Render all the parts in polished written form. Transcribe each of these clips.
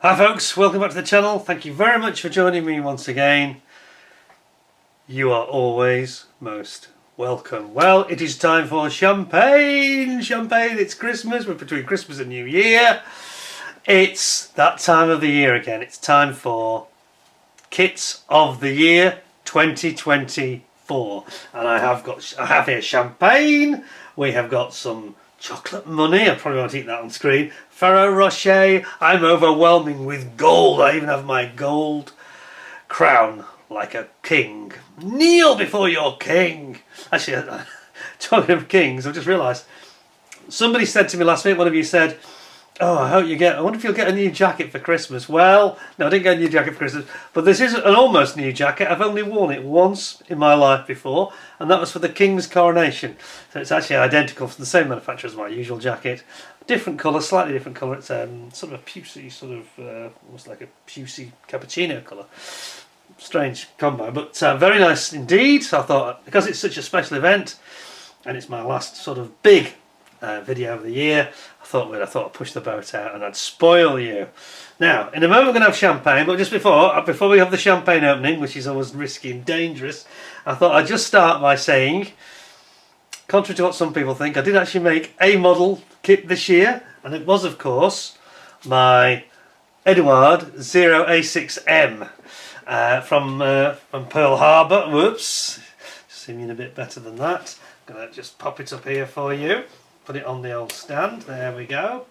Hi folks, welcome back to the channel. Thank you very much for joining me once again. You are always most welcome. Well, it is time for champagne. Champagne, it's Christmas. We're between Christmas and New Year. It's that time of the year again. It's time for Kits of the Year 2024. And I have here champagne. We have got some chocolate money. I probably won't eat that on screen. Ferrero Rocher. I'm overwhelming with gold. I even have my gold crown like a king. Kneel before your king. Actually, talking of kings, I've just realised somebody said to me last week, one of you said, oh, I wonder if you'll get a new jacket for Christmas. Well, no, I didn't get a new jacket for Christmas, but this is an almost new jacket. I've only worn it once in my life before, and that was for the King's coronation. So it's actually identical from the same manufacturer as my usual jacket. Different colour, slightly different colour. It's sort of a pucey, almost like a pucey cappuccino colour. Strange combo, but very nice indeed. So I thought, because it's such a special event, and it's my last sort of big video of the year, I thought I'd push the boat out and I'd spoil you. Now, in a moment we're going to have champagne, but just before we have the champagne opening, which is always risky and dangerous, I thought I'd just start by saying, contrary to what some people think, I did actually make a model kit this year, and it was, of course, my Eduard 0A6M from Pearl Harbor. Whoops, seeming a bit better than that. I'm going to just pop it up here for you. Put it on the old stand. There we go.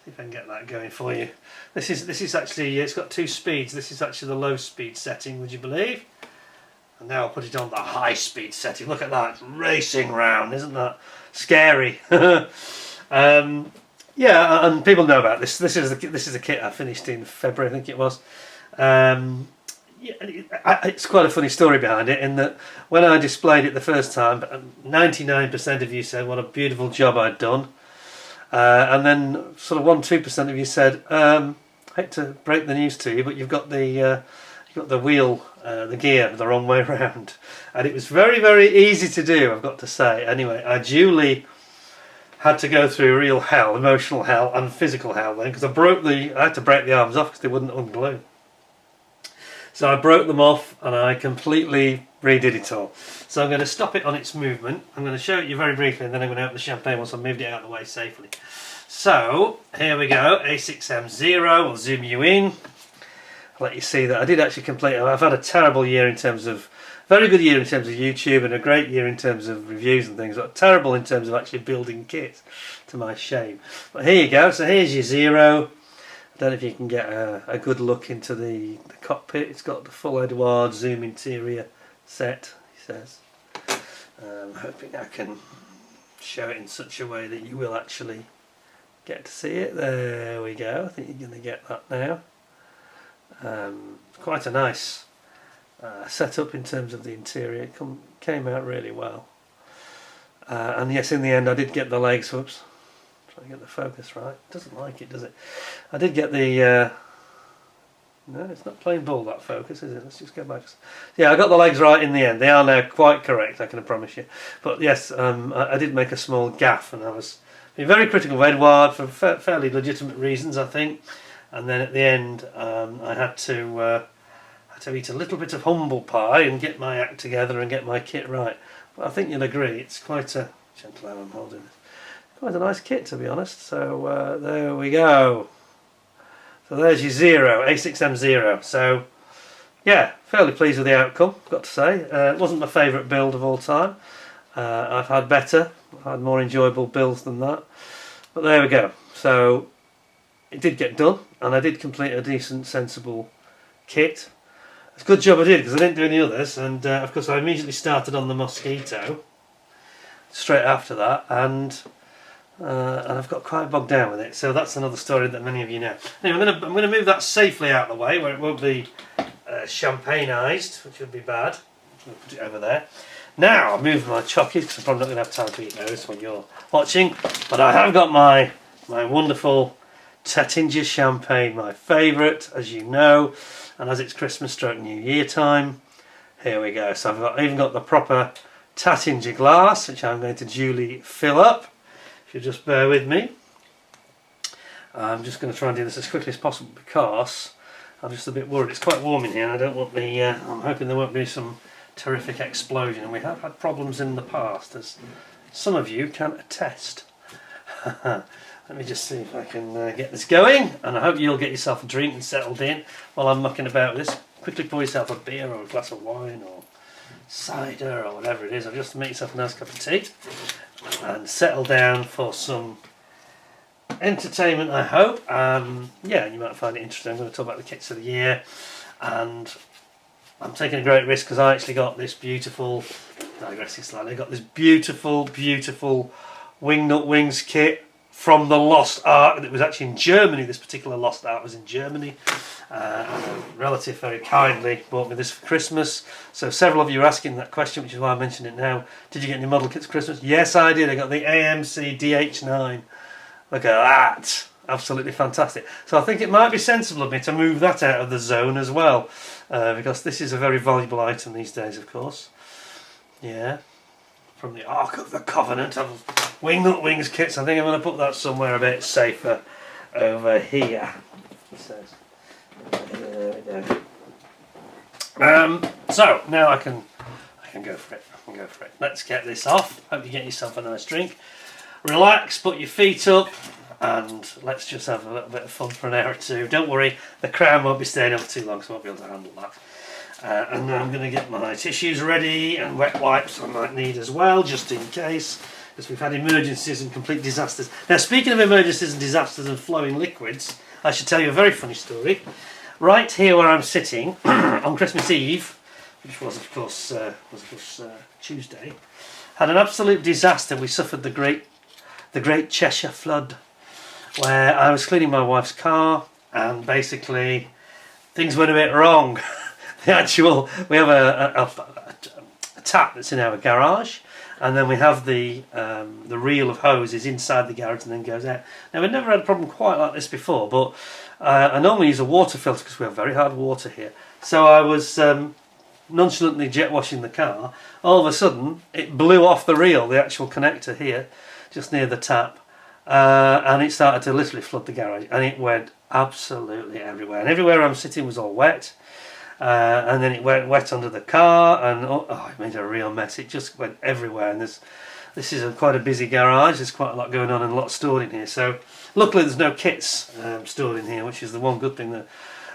See if I can get that going for you. This is actually, it's got two speeds. This is actually the low speed setting, would you believe? And now I'll put it on the high speed setting. Look at that, it's racing round, isn't that scary? Yeah, and people know about this. This is the kit I finished in February, I think it was. Yeah, it's quite a funny story behind it, in that when I displayed it the first time, 99% of you said what a beautiful job I'd done, and then sort of 1-2% of you said, hate to break the news to you, but you've got the wheel, the gear the wrong way around. And it was very, very easy to do, I've got to say. Anyway, I duly had to go through real hell, emotional hell and physical hell then, because I had to break the arms off because they wouldn't unglue. So I broke them off and I completely redid it all. So I'm going to stop it on its movement. I'm going to show it you very briefly, and then I'm going to open the champagne once I've moved it out of the way safely. So here we go, A6M0. We'll zoom you in. I'll let you see that I did actually complete it. I've had a terrible year in terms of, very good year in terms of YouTube, and a great year in terms of reviews and things, but terrible in terms of actually building kits, to my shame. But here you go. So here's your Zero. I don't know if you can get a good look into the cockpit. It's got the full Eduard zoom interior set, he says. I'm hoping I can show it in such a way that you will actually get to see it. There we go. I think you're going to get that now. Quite a nice setup in terms of the interior. It came out really well. And yes, in the end I did get the legs. Whoops. Try to get the focus right. Doesn't like it, does it? I did get the no, it's not playing ball, that focus, is it? Let's just go back. Yeah, I got the legs right in the end. They are now quite correct, I can promise you. But yes, I did make a small gaffe, and I was being very critical of Eduard for fairly legitimate reasons, I think. And then at the end, I had to eat a little bit of humble pie and get my act together and get my kit right. But I think you'll agree, it's quite a gentle how I'm holding it. Quite a nice kit, to be honest. So there we go. So there's your Zero, A6M0. So yeah, fairly pleased with the outcome, I've got to say. It wasn't my favourite build of all time. I've had better, I've had more enjoyable builds than that. But there we go. So it did get done, and I did complete a decent, sensible kit. It's a good job I did, because I didn't do any others. And of course I immediately started on the Mosquito straight after that, and I've got quite bogged down with it, so that's another story that many of you know. Anyway, I'm going to move that safely out of the way where it won't be champagneised, which would be bad. I'm going to put it over there. Now I'll move my chockies, because I'm probably not going to have time to eat those when you're watching, but I have got my wonderful Taittinger champagne, my favourite, as you know, and as it's Christmas stroke New Year time, here we go. So I've even got the proper Taittinger glass, which I'm going to duly fill up. If you just bear with me. I'm just going to try and do this as quickly as possible because I'm just a bit worried. It's quite warm in here and I don't want the... I'm hoping there won't be some terrific explosion, and we have had problems in the past, as some of you can attest. Let me just see if I can get this going, and I hope you'll get yourself a drink and settled in while I'm mucking about with this. Quickly pour yourself a beer or a glass of wine or cider or whatever it is, or just make yourself a nice cup of tea and settle down for some entertainment, I hope. Yeah, and you might find it interesting. I'm going to talk about the kits of the year, and I'm taking a great risk because I actually got this beautiful, digressing slightly, I got this beautiful Wingnut Wings kit from the Lost Art. It was actually in Germany. This particular Lost Art was in Germany. And a relative very kindly bought me this for Christmas. So several of you are asking that question, which is why I mentioned it now. Did you get any model kits for Christmas? Yes, I did. I got the AMC DH9. Look at that. Absolutely fantastic. So I think it might be sensible of me to move that out of the zone as well, because this is a very valuable item these days, of course. Yeah. From the Ark of the Covenant of Wingnut Wings kits. I think I'm going to put that somewhere a bit safer over here. It says. There we go. So now I can go for it. Let's get this off. Hope you get yourself a nice drink. Relax, put your feet up, and let's just have a little bit of fun for an hour or two. Don't worry, the crown won't be staying up too long, so I won't be able to handle that. And now I'm going to get my tissues ready, and wet wipes I might need as well, just in case, because we've had emergencies and complete disasters. Now, speaking of emergencies and disasters and flowing liquids, I should tell you a very funny story. Right here where I'm sitting on Christmas Eve, which was of course Tuesday, had an absolute disaster. We suffered the Great Cheshire Flood, where I was cleaning my wife's car and basically things went a bit wrong. We have a tap that's in our garage, and then we have the reel of hose is inside the garage and then goes out. Now, we've never had a problem quite like this before, but I normally use a water filter because we have very hard water here. So I was nonchalantly jet washing the car. All of a sudden it blew off the reel, the actual connector here, just near the tap, and it started to literally flood the garage, and it went absolutely everywhere, and everywhere I'm sitting was all wet, and then it went wet under the car, and it made a real mess. It just went everywhere, and this is quite a busy garage. There's quite a lot going on and a lot stored in here, so luckily there's no kits stored in here, which is the one good thing.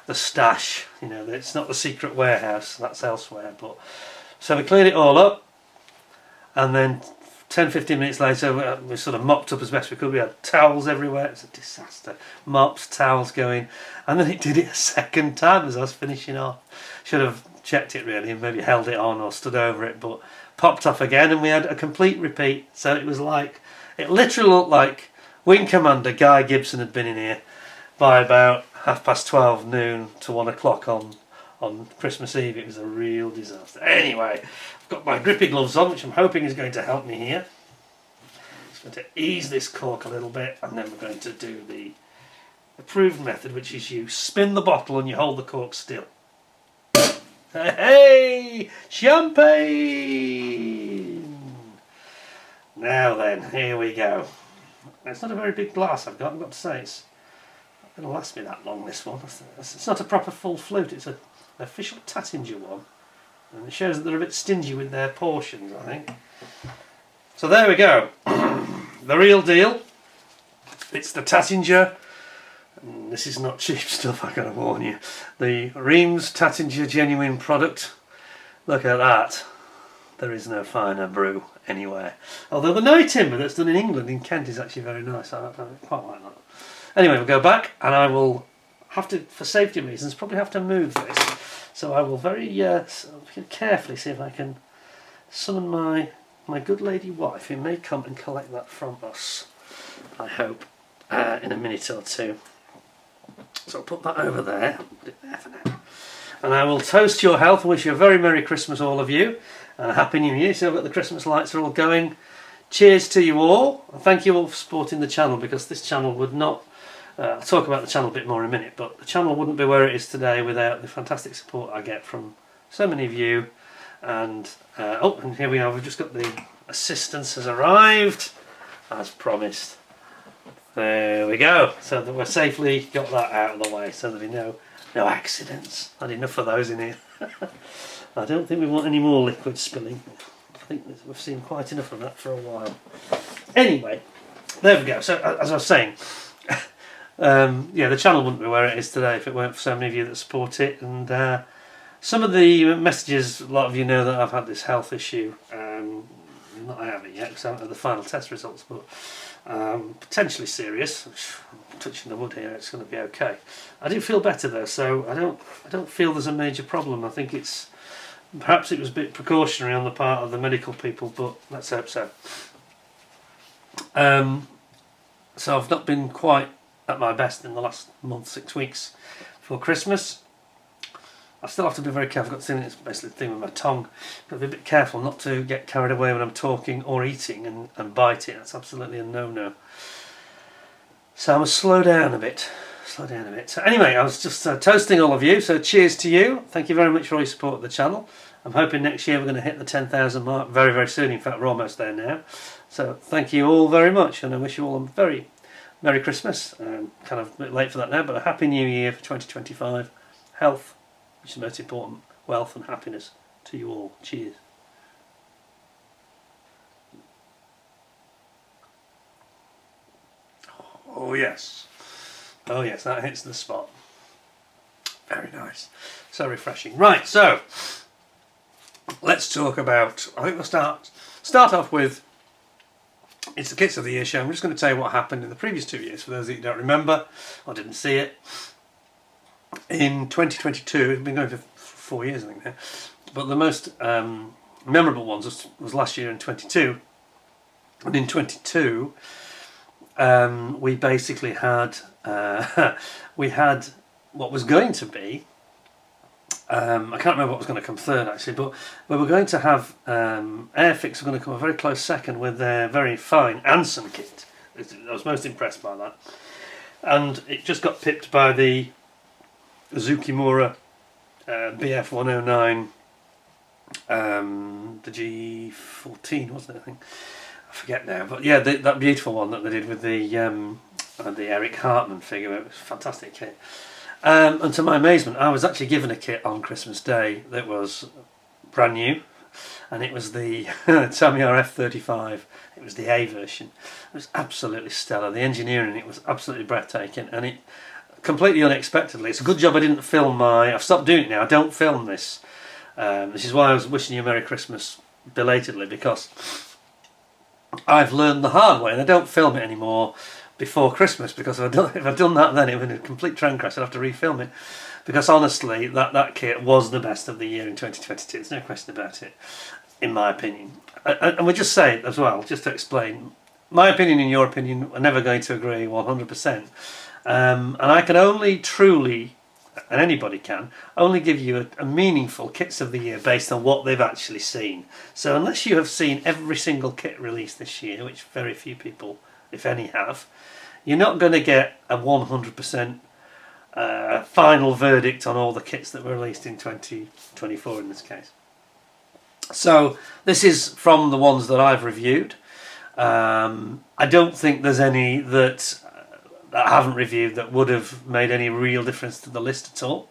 The stash, you know, it's not the secret warehouse, that's elsewhere. But so we cleared it all up, and then 10-15 minutes later we sort of mopped up as best we could. We had towels everywhere. It was a disaster. Mops, towels going, and then it did it a second time as I was finishing off. Should have checked it really and maybe held it on or stood over it, but popped off again, and we had a complete repeat. So it was like, it literally looked like Wing Commander Guy Gibson had been in here by about 12:30 noon to 1 o'clock on Christmas Eve. It was a real disaster. Anyway, I've got my grippy gloves on, which I'm hoping is going to help me here. Just going to ease this cork a little bit, and then we're going to do the approved method, which is you spin the bottle and you hold the cork still. Hey, champagne! Now then, here we go. It's not a very big glass I've got to say. It's not going to last me that long, this one. It's not a proper full flute, it's an official Tattinger one. And it shows that they're a bit stingy with their portions, I think. So there we go. The real deal. It's the Tattinger. And this is not cheap stuff, I've got to warn you. The Reims Tattinger genuine product. Look at that. There is no finer brew anywhere. Although the Night Timber that's done in England, in Kent, is actually very nice. I quite like that. Anyway, we'll go back, and I will have to, for safety reasons, probably have to move this. So I will very carefully see if I can summon my good lady wife, who may come and collect that from us, I hope, in a minute or two. So I'll put that over there. I'll put it there for now. And I will toast your health and wish you a very Merry Christmas, all of you, and a Happy New Year. So I've got the Christmas lights are all going. Cheers to you all, and thank you all for supporting the channel, because this channel would not... I'll talk about the channel a bit more in a minute, but the channel wouldn't be where it is today without the fantastic support I get from so many of you. And and here we are, we've just got the assistance has arrived, as promised. There we go. So that we've safely got that out of the way, so there'll be no accidents. Had enough of those in here. I don't think we want any more liquid spilling. I think we've seen quite enough of that for a while. Anyway, there we go. So as I was saying, yeah, the channel wouldn't be where it is today if it weren't for so many of you that support it. And some of the messages, a lot of you know that I've had this health issue. I haven't yet because I haven't had the final test results, but potentially serious. I'm touching the wood here. It's going to be okay. I do feel better though, so I don't feel there's a major problem. I think it's perhaps it was a bit precautionary on the part of the medical people, but let's hope so. So I've not been quite at my best in the last month, 6 weeks before Christmas. I still have to be very careful. I've got something that's basically the thing with my tongue. Got to be a bit careful not to get carried away when I'm talking or eating and bite it. That's absolutely a no-no. So I must slow down a bit. So anyway, I was just toasting all of you. So cheers to you. Thank you very much for all your support of the channel. I'm hoping next year we're going to hit the 10,000 mark very, very soon. In fact, we're almost there now. So thank you all very much, and I wish you all a very Merry Christmas. Kind of a bit late for that now, but a Happy New Year for 2025. Health, which is most important, wealth and happiness to you all. Cheers. Oh yes, that hits the spot. Very nice, so refreshing. Right, so let's talk about, I think we'll start off with, it's the Kits of the Year show. I'm just going to tell you what happened in the previous 2 years for those that you don't remember or didn't see it. In 2022, it's been going for 4 years I think now, but the most memorable ones was last year in 22. And in 22 we basically had we had what was going to be I can't remember what was going to come third actually, but we were going to have Airfix were going to come a very close second with their very fine Anson kit. I was most impressed by that, and it just got pipped by the Zukimura BF109, the G14 wasn't it, I think, I forget now, but yeah, that beautiful one that they did with the Eric Hartman figure. It was a fantastic kit. And to my amazement, I was actually given a kit on Christmas Day that was brand new, and it was the Tamiya F35. It was the A version. It was absolutely stellar. The engineering in it was absolutely breathtaking, and it completely unexpectedly. It's a good job I didn't film I've stopped doing it now. I don't film this. This is why I was wishing you a Merry Christmas belatedly, because I've learned the hard way, and I don't film it anymore before Christmas, because if I'd done that then it would have been a complete train crash. I'd have to refilm it, because honestly that kit was the best of the year in 2022. There's no question about it, in my opinion. And we just say it as well, just to explain, my opinion and your opinion are never going to agree 100%. And I can only truly, and anybody can, only give you a meaningful Kits of the Year based on what they've actually seen. So unless you have seen every single kit released this year, which very few people, if any, have, you're not going to get a 100% final verdict on all the kits that were released in 2024 in this case. So this is from the ones that I've reviewed. I don't think there's any that I haven't reviewed that would have made any real difference to the list at all.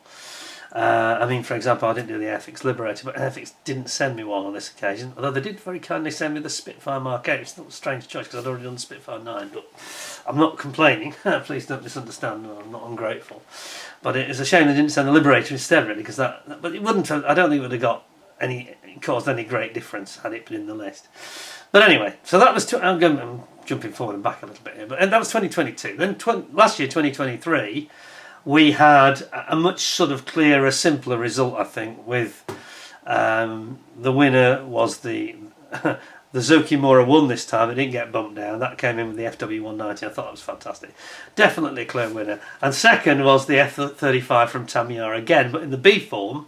I mean, for example, I didn't do the Airfix Liberator, but Airfix didn't send me one on this occasion, although they did very kindly send me the Spitfire Mark 8. It's not a strange choice because I'd already done the Spitfire 9, but I'm not complaining. Please don't misunderstand, I'm not ungrateful. But it's a shame they didn't send the Liberator instead, really, because but it wouldn't have, I don't think it would have caused any great difference had it been in the list. But anyway, so that was, I'm jumping forward and back a little bit here, but that was 2022. Then last year, 2023, we had a much sort of clearer, simpler result, I think, with the winner was the Zukimura won this time. It didn't get bumped down. That came in with the FW190. I thought that was fantastic. Definitely a clear winner. And second was the F35 from Tamiya again, but in the B form.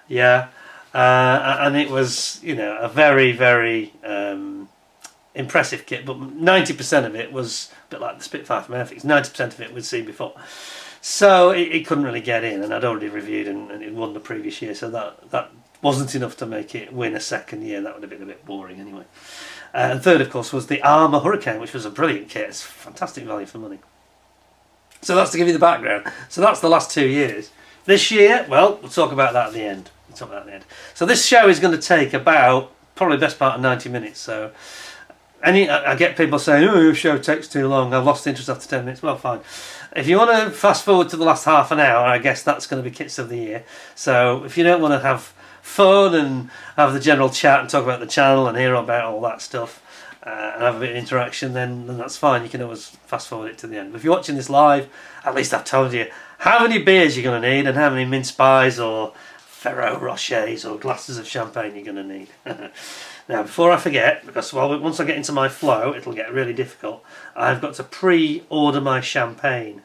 Yeah. And it was, you know, a very, very impressive kit, but 90% of it was a bit like the Spitfire from Airfix. 90% of it we'd seen before. So it couldn't really get in, and I'd already reviewed and it won the previous year, so that wasn't enough to make it win a second year. That would have been a bit boring anyway. And third, of course, was the Armour Hurricane, which was a brilliant kit. It's fantastic value for money. So that's to give you the background. So that's the last 2 years. This year, well, we'll talk about that at the end. So this show is going to take about, probably the best part of 90 minutes. So I get people saying, oh, your show takes too long. I've lost interest after 10 minutes. Well, fine. If you want to fast forward to the last half an hour, I guess that's going to be Kits of the Year. So if you don't want to have fun and have the general chat and talk about the channel and hear about all that stuff and have a bit of interaction, then that's fine. You can always fast forward it to the end. But if you're watching this live, at least I've told you how many beers you're going to need and how many mince pies or Ferrero Rochers or glasses of champagne you're going to need. Now, before I forget, because once I get into my flow, it'll get really difficult, I've got to pre-order my champagne.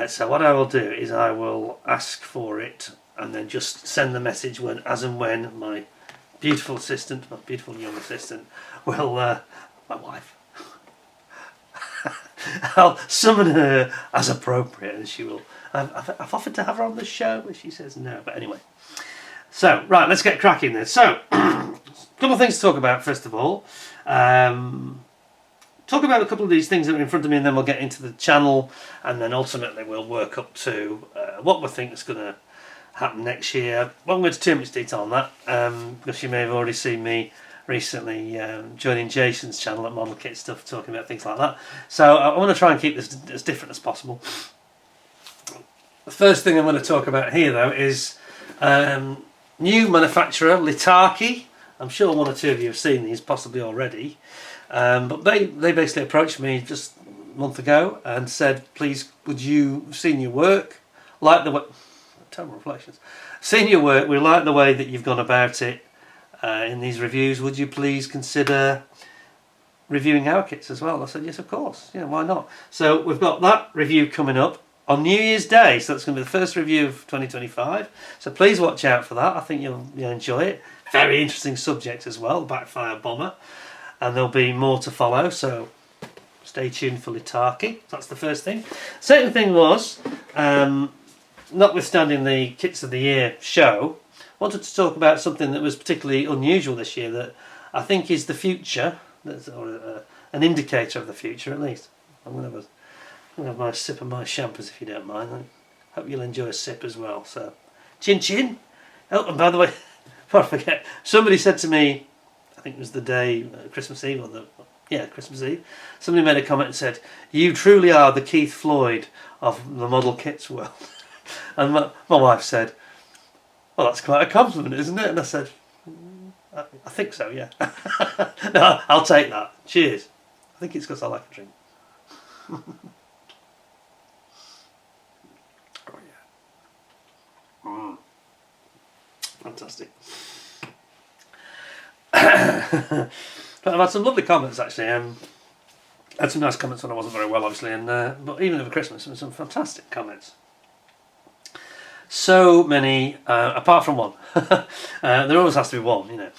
So what I will do is I will ask for it and then just send the message as and when my beautiful assistant, my beautiful young assistant, will, my wife, I'll summon her as appropriate, and she will. I've offered to have her on the show, but she says no. But anyway, so right, let's get cracking then. So, a couple of things to talk about. First of all, talk about a couple of these things that are in front of me, and then we'll get into the channel, and then ultimately we'll work up to what we think is going to happen next year. Won't go into too much detail on that, because you may have already seen me recently joining Jason's channel at Model Kit Stuff, talking about things like that. So I want to try and keep this as different as possible. The first thing I'm going to talk about here, though, is new manufacturer Litarki. I'm sure one or two of you have seen these, possibly already. But they basically approached me just a month ago and said, please, would you have seen your work, like the way, terrible reflections, seen your work, we like the way that you've gone about it in these reviews, would you please consider reviewing our kits as well? I said, yes, of course, yeah, why not? So we've got that review coming up on New Year's Day, so that's going to be the first review of 2025, so please watch out for that. I think you'll enjoy it. Very interesting subject as well, backfire bomber, and there'll be more to follow, so stay tuned for Litarki. That's the first thing. Second thing was, notwithstanding the Kits of the Year show, I wanted to talk about something that was particularly unusual this year that I think is the future, or an indicator of the future at least. I'm going to have my sip of my champers if you don't mind. I hope you'll enjoy a sip as well. So, chin chin. Oh, and by the way, before I forget, somebody said to me, I think it was the day, Christmas Eve, Christmas Eve, somebody made a comment and said, you truly are the Keith Floyd of the model kits world. And my wife said, well, that's quite a compliment, isn't it? And I said, I think so, yeah. No, I'll take that. Cheers. I think it's because I like a drink. Oh, yeah. Fantastic. But I've had some lovely comments, actually. I had some nice comments when I wasn't very well, obviously, and but even over Christmas, there were some fantastic comments. So many, apart from one. There always has to be one, you know.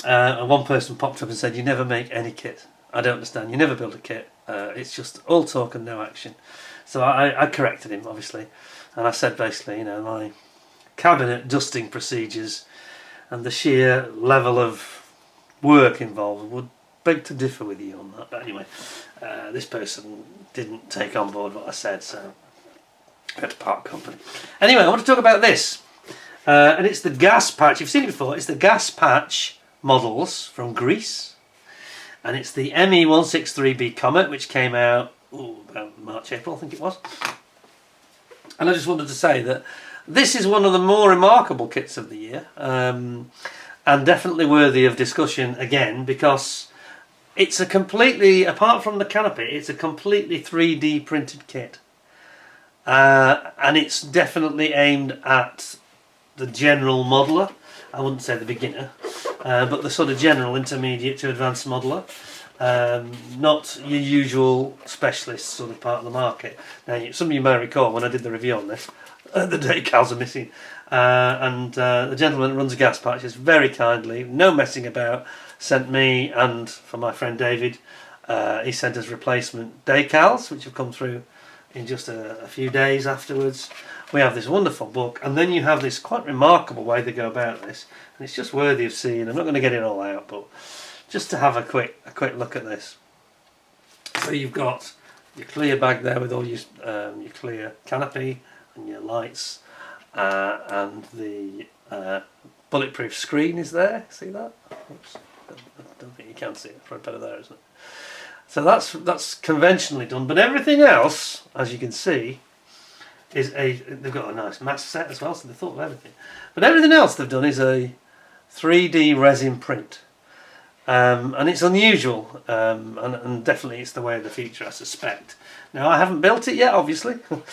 And one person popped up and said, you never make any kit. I don't understand. You never build a kit. It's just all talk and no action. So I corrected him, obviously. And I said, basically, you know, my cabinet dusting procedures and the sheer level of work involved would beg to differ with you on that. But anyway, this person didn't take on board what I said, so I had to part company. Anyway, I want to talk about this. And it's the gas patch. You've seen it before. It's the gas patch models from Greece. And it's the ME163B Comet, which came out about March, April, I think it was. And I just wanted to say that this is one of the more remarkable kits of the year. And definitely worthy of discussion again, because it's a completely, apart from the canopy, it's a completely 3D printed kit. And it's definitely aimed at the general modeler. I wouldn't say the beginner, but the sort of general, intermediate to advanced modeler. Not your usual specialist sort of part of the market. Now, some of you may recall when I did the review on this, the decals are missing. And the gentleman that runs a gas patch is very kindly, no messing about, sent me and for my friend David, he sent us replacement decals, which have come through in just a few days afterwards. we have this wonderful book, and then you have this quite remarkable way they go about this, and it's just worthy of seeing. I'm not going to get it all out, but just to have a quick look at this. So you've got your clear bag there with all your clear canopy and your lights, and the bulletproof screen is there. See that? Oops. I don't think you can see it. It's probably better there, isn't it? So that's conventionally done, but everything else, as you can see, is they've got a nice mask set as well, so they thought of everything. But everything else they've done is a 3D resin print, and it's unusual, and definitely it's the way of the future, I suspect. Now I haven't built it yet, obviously, but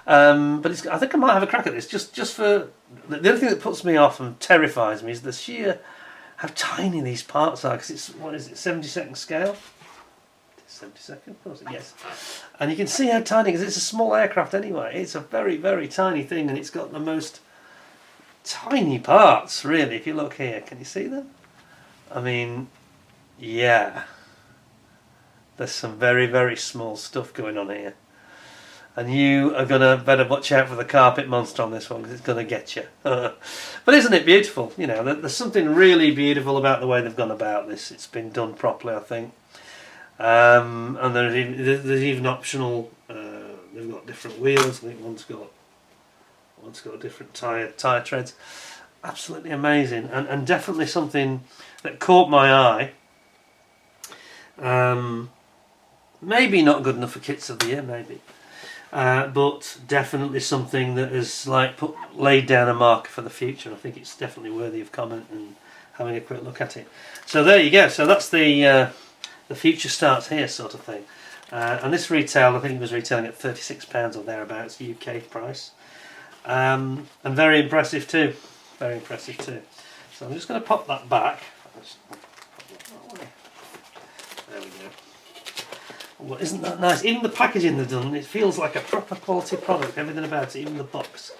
I think I might have a crack at this. Just for the other thing that puts me off and terrifies me is the sheer how tiny these parts are, because it's, what is it, 72nd scale? 72nd, was it? Yes. And you can see how tiny, because it's a small aircraft anyway. It's a very, very tiny thing, and it's got the most tiny parts, really. If you look here, can you see them? I mean, yeah. There's some very, very small stuff going on here. And you are going to better watch out for the carpet monster on this one, because it's going to get you. But isn't it beautiful? You know, there's something really beautiful about the way they've gone about this. It's been done properly, I think. And there's even optional. They've got different wheels. I think one's got different tire treads. Absolutely amazing, and definitely something that caught my eye. Maybe not good enough for Kits of the Year, maybe. But definitely something that has laid down a marker for the future. I think it's definitely worthy of comment and having a quick look at it. So there you go. So that's the future starts here sort of thing. And this retailed, I think it was retailing at £36 or thereabouts, UK price. And very impressive too. Very impressive too. So I'm just going to pop that back. There we go. Well, isn't that nice? Even the packaging they've done, it feels like a proper quality product. Everything about it, even the box,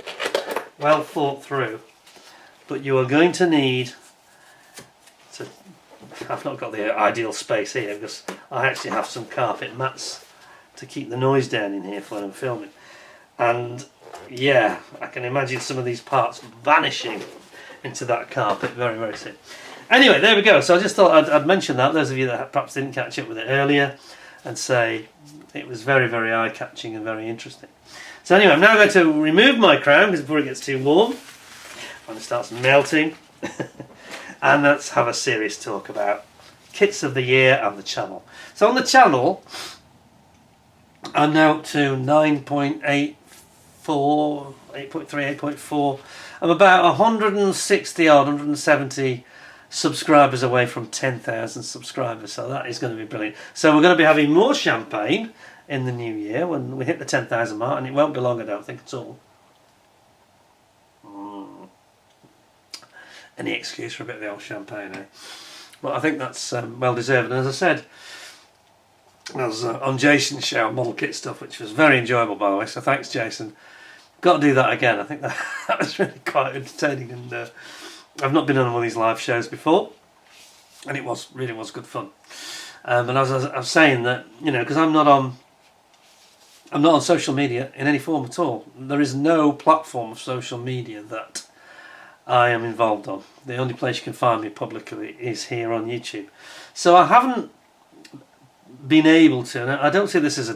well thought through. But you are going to need to. I've not got the ideal space here because I actually have some carpet mats to keep the noise down in here when I'm filming. And yeah, I can imagine some of these parts vanishing into that carpet very, very soon. Anyway, there we go. So I just thought I'd mention that. Those of you that perhaps didn't catch up with it earlier, and say it was very, very eye-catching and very interesting. So anyway, I'm now going to remove my crown because before it gets too warm, when it starts melting, and let's have a serious talk about Kits of the Year and the channel. So on the channel, I'm now up to 9.84, 8.3, 8.4. I'm about 160 odd, 170 subscribers away from 10,000 subscribers, so that is going to be brilliant. So we're going to be having more champagne in the new year when we hit the 10,000 mark, and it won't be long, I don't think, at all. Any excuse for a bit of the old champagne, eh? But I think that's well deserved. And as I said, I was on Jason's show, Model Kit Stuff, which was very enjoyable, by the way, so thanks, Jason. Got to do that again. I think that was really quite entertaining, and I've not been on one of these live shows before, and it really was good fun. And as I was saying that, you know, because I'm not on social media in any form at all. There is no platform of social media that I am involved on. The only place you can find me publicly is here on YouTube. So I haven't been able to, and I don't see this as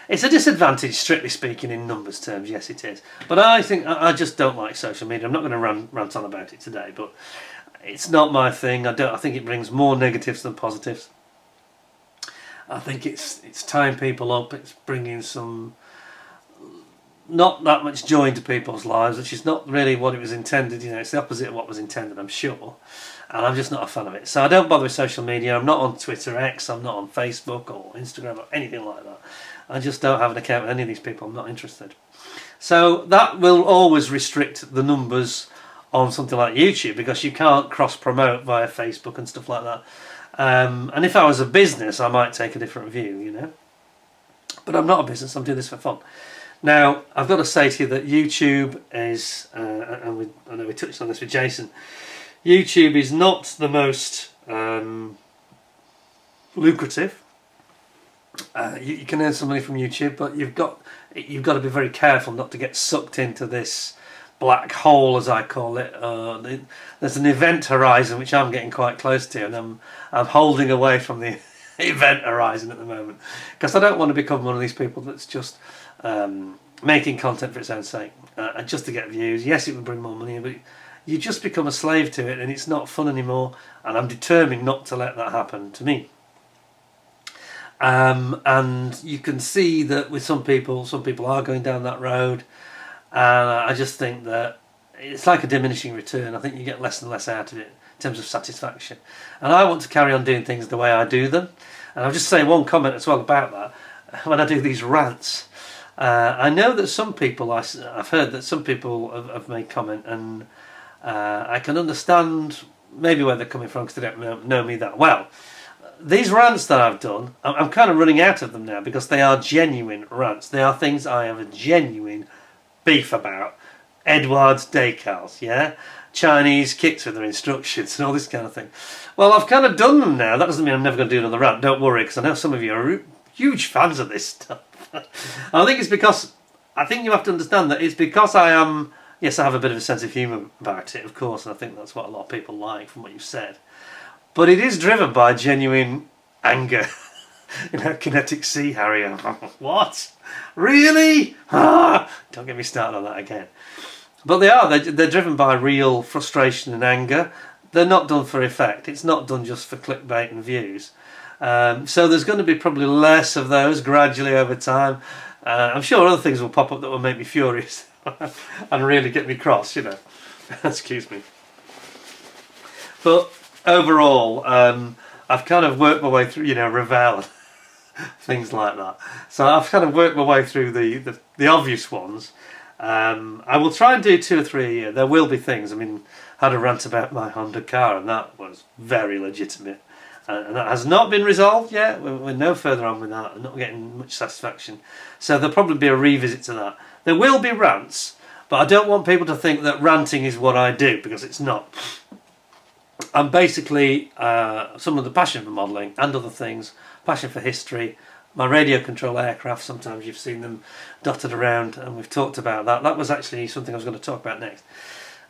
it's a disadvantage, strictly speaking, in numbers terms. Yes, it is. But I think I just don't like social media. I'm not going to rant on about it today, but it's not my thing. I think it brings more negatives than positives. I think it's tying people up. It's bringing some not that much joy into people's lives, which is not really what it was intended. You know, it's the opposite of what was intended, I'm sure. And I'm just not a fan of it. So I don't bother with social media. I'm not on Twitter X. I'm not on Facebook or Instagram or anything like that. I just don't have an account with any of these people. I'm not interested. So that will always restrict the numbers on something like YouTube, because you can't cross-promote via Facebook and stuff like that. And if I was a business, I might take a different view, you know. But I'm not a business. I'm doing this for fun. Now, I've got to say to you that YouTube is, and I know we touched on this with Jason, YouTube is not the most lucrative. You can earn some money from YouTube, but you've got to be very careful not to get sucked into this black hole, as I call it. There's an event horizon which I'm getting quite close to, and I'm holding away from the event horizon at the moment, because I don't want to become one of these people that's just making content for its own sake and just to get views. Yes, it will bring more money, but you just become a slave to it, and it's not fun anymore. And I'm determined not to let that happen to me. And you can see that with some people are going down that road, and I just think that it's like a diminishing return. I think you get less and less out of it in terms of satisfaction. And I want to carry on doing things the way I do them. And I'll just say one comment as well about that. When I do these rants, I know that some people, I've heard that some people have made comment, and I can understand maybe where they're coming from, because they don't know me that well. These rants that I've done, I'm kind of running out of them now, because they are genuine rants. They are things I have a genuine beef about. Edwards decals, yeah? Chinese kits with their instructions and all this kind of thing. Well, I've kind of done them now. That doesn't mean I'm never going to do another rant. Don't worry, because I know some of you are huge fans of this stuff. I think it's because, I think you have to understand that it's because I am, yes, I have a bit of a sense of humour about it, of course, and I think that's what a lot of people like from what you've said. But it is driven by genuine anger. You know, kinetic sea harrier. What? Really? Don't get me started on that again. But they're driven by real frustration and anger. They're not done for effect. It's not done just for clickbait and views. So there's going to be probably less of those gradually over time. I'm sure other things will pop up that will make me furious and really get me cross, you know. Excuse me. But overall, I've kind of worked my way through, you know, Ravel, things like that. So I've kind of worked my way through the obvious ones. I will try and do 2 or 3 a year. There will be things. I mean, I had a rant about my Honda car, and that was very legitimate. And that has not been resolved yet. We're no further on with that. I'm not getting much satisfaction. So there'll probably be a revisit to that. There will be rants, but I don't want people to think that ranting is what I do, because it's not. I'm basically some of the passion for modelling and other things, passion for history, my radio control aircraft. Sometimes you've seen them dotted around, and we've talked about that. That was actually something I was going to talk about next.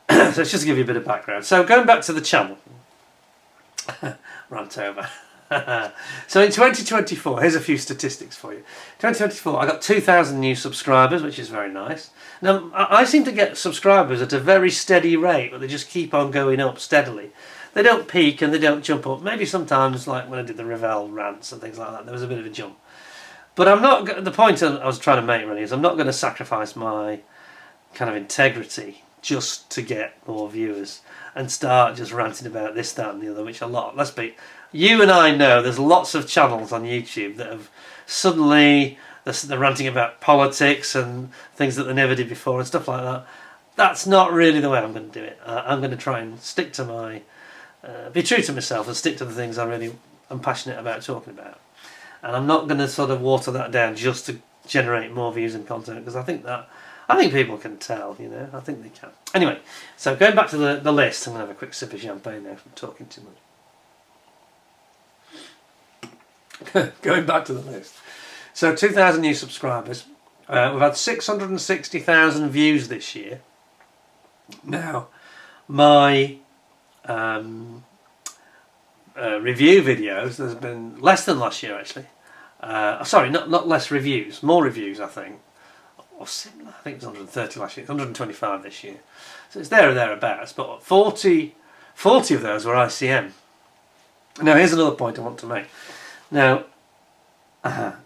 So it's just to give you a bit of background. So going back to the channel. Rant over. So in 2024, here's a few statistics for you. 2024, I got 2,000 new subscribers, which is very nice. Now, I seem to get subscribers at a very steady rate, but they just keep on going up steadily. They don't peak and they don't jump up. Maybe sometimes, like when I did the Ravel rants and things like that, there was a bit of a jump. But I'm not, the point I was trying to make really is I'm not going to sacrifice my kind of integrity just to get more viewers and start just ranting about this, that and the other, which a lot, let's be, you and I know there's lots of channels on YouTube that have suddenly, they're ranting about politics and things that they never did before and stuff like that. That's not really the way I'm going to do it. I'm going to try and stick to my, be true to myself and stick to the things I really am passionate about talking about. And I'm not going to sort of water that down just to generate more views and content, because I think people can tell, you know, I think they can. Anyway, so going back to the list, I'm going to have a quick sip of champagne now from talking too much. Going back to the list. So 2,000 new subscribers. We've had 660,000 views this year. Now, my review videos, there's been less than last year actually. Sorry, not less reviews, more reviews I think. Or similar. I think it was 130 last year, 125 this year. So it's there or thereabouts, but 40 of those were ICM. Now here's another point I want to make. Now,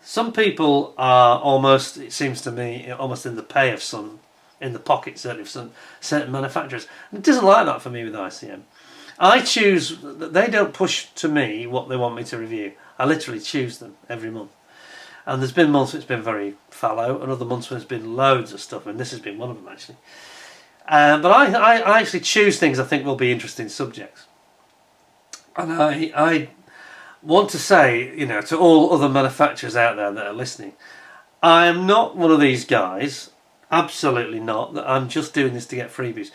some people are almost, it seems to me, almost in the pay of some, in the pocket certainly of some certain manufacturers. It doesn't like that for me with ICM. I choose, they don't push to me what they want me to review. I literally choose them every month. And there's been months when it's been very fallow, and other months when there's been loads of stuff, and this has been one of them actually. But I actually choose things I think will be interesting subjects. And I want to say, you know, to all other manufacturers out there that are listening, I am not one of these guys, absolutely not, that I'm just doing this to get freebies.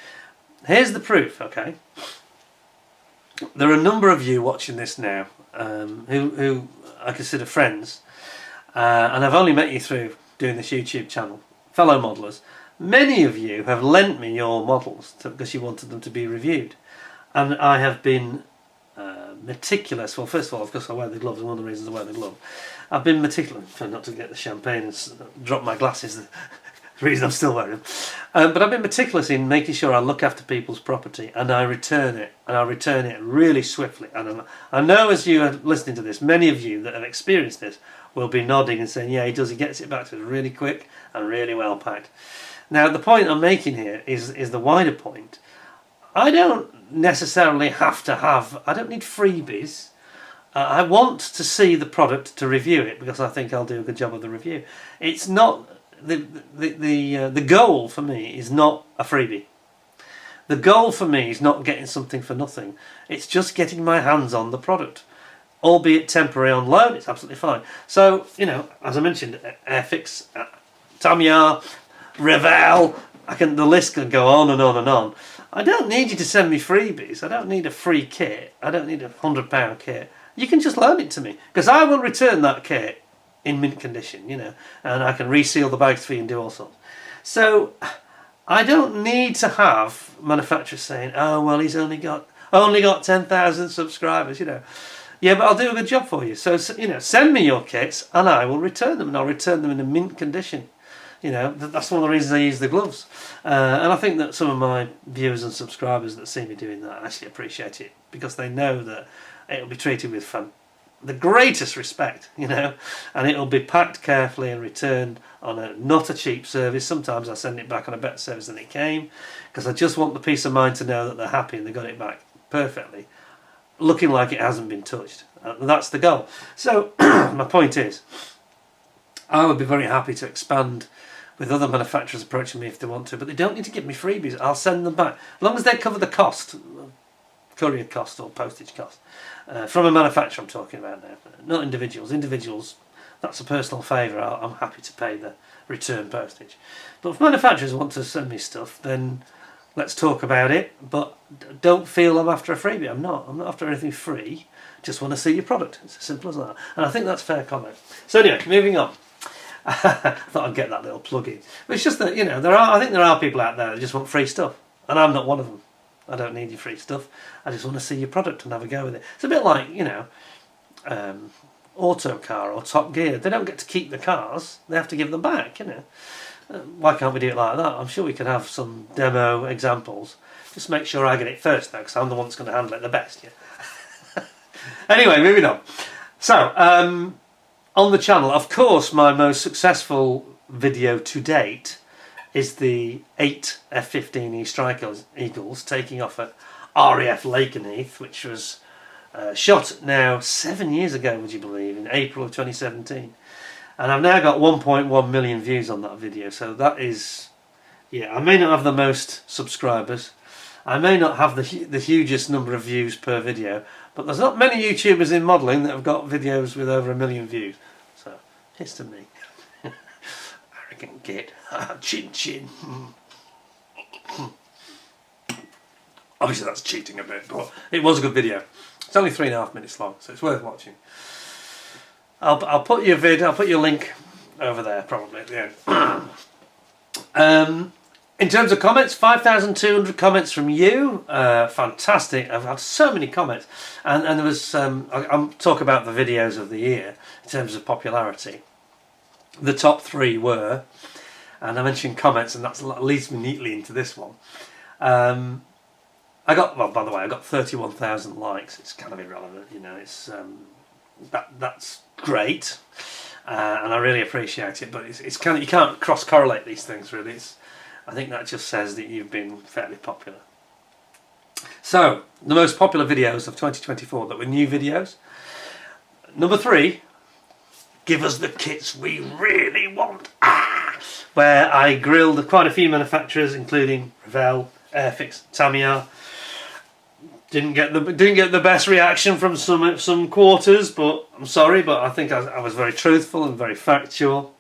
Here's the proof, okay? There are a number of you watching this now who I consider friends. And I've only met you through doing this YouTube channel, fellow modelers, many of you have lent me your models because you wanted them to be reviewed. And I have been meticulous. Well, first of all, of course, I wear the gloves, and one of the reasons I wear the glove. I've been meticulous, trying not to get the champagne and drop my glasses, the reason I'm still wearing them. But I've been meticulous in making sure I look after people's property, and I return it, and I return it really swiftly. And I know as you are listening to this, many of you that have experienced this will be nodding and saying, yeah, he does, he gets it back to us really quick and really well packed. Now, the point I'm making here is the wider point. I don't necessarily have to have, I don't need freebies. I want to see the product to review it because I think I'll do a good job of the review. It's not, the goal for me is not a freebie. The goal for me is not getting something for nothing. It's just getting my hands on the product. Albeit temporary on loan, it's absolutely fine. So, you know, as I mentioned, Airfix, Tamiya, Revell, the list can go on and on and on. I don't need you to send me freebies. I don't need a free kit. I don't need a £100 kit. You can just loan it to me because I will return that kit in mint condition, you know, and I can reseal the bags for you and do all sorts. So I don't need to have manufacturers saying, oh, well, he's only got 10,000 subscribers, you know. Yeah, but I'll do a good job for you. So, you know, send me your kits and I will return them, and I'll return them in a mint condition. You know, that's one of the reasons I use the gloves. And I think that some of my viewers and subscribers that see me doing that actually appreciate it because they know that it'll be treated with the greatest respect, you know, and it'll be packed carefully and returned on not a cheap service. Sometimes I send it back on a better service than it came because I just want the peace of mind to know that they're happy and they got it back perfectly, looking like it hasn't been touched. That's the goal. So my point is, I would be very happy to expand with other manufacturers approaching me if they want to, but they don't need to give me freebies. I'll send them back. As long as they cover the cost, courier cost or postage cost, from a manufacturer I'm talking about now, not individuals. Individuals, that's a personal favour. I'm happy to pay the return postage. But if manufacturers want to send me stuff, then let's talk about it, but don't feel I'm after a freebie. I'm not after anything free. Just want to see your product. It's as simple as that. And I think that's fair comment. So anyway, moving on. I thought I'd get that little plug in. But it's just that, you know, I think there are people out there that just want free stuff. And I'm not one of them. I don't need your free stuff. I just want to see your product and have a go with it. It's a bit like, you know, Autocar or Top Gear. They don't get to keep the cars. They have to give them back, you know. Why can't we do it like that? I'm sure we could have some demo examples. Just make sure I get it first though, because I'm the one that's going to handle it the best. Yeah. Anyway, moving on. So, on the channel, of course, my most successful video to date is the 8 F-15E Strike Eagles taking off at RAF Lakenheath, which was shot now 7 years ago, would you believe, in April of 2017. And I've now got 1.1 million views on that video, so that is, yeah, I may not have the most subscribers, I may not have the hugest number of views per video, but there's not many YouTubers in modelling that have got videos with over 1 million views. So, here's to me. Arrogant git. Chin chin. Obviously that's cheating a bit, but it was a good video. It's only 3.5 minutes long, so it's worth watching. I'll put your I'll put your link over there probably at the end. In terms of comments, 5,200 comments from you. Fantastic. I've had so many comments. And there was, I'll talk about the videos of the year in terms of popularity. The top 3 were, and I mentioned comments, and that leads me neatly into this one. Well, by the way, I got 31,000 likes. It's kind of irrelevant, you know. It's that's great, and I really appreciate it. But it's kind of, you can't cross correlate these things really. I think that just says that you've been fairly popular. So, the most popular videos of 2024 that were new videos. Number 3, give us the kits we really want. Where I grilled quite a few manufacturers, including Revell, Airfix, Tamiya. Didn't get the best reaction from some quarters, but I'm sorry, but I think I was very truthful and very factual.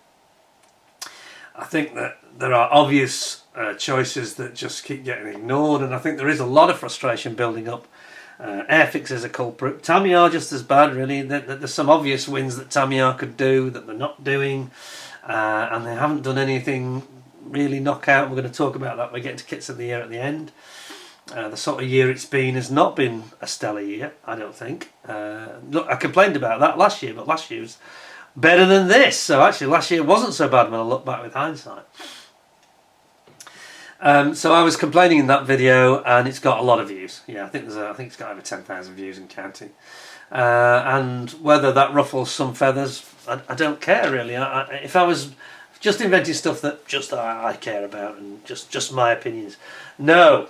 I think that there are obvious choices that just keep getting ignored, and I think there is a lot of frustration building up. Airfix is a culprit. Tamiya just as bad, really. There's some obvious wins that Tamiya could do that they're not doing. and they haven't done anything really knockout. We're going to talk about that. We're getting to kits of the year at the end. The sort of year it's been has not been a stellar year, I don't think. Look, I complained about that last year, but last year was better than this. So actually last year wasn't so bad when I look back with hindsight. So I was complaining in that video, and it's got a lot of views. Yeah, I think it's got over 10,000 views and counting. And whether that ruffles some feathers, I don't care really. If I was just inventing stuff that just I care about and just my opinions, no.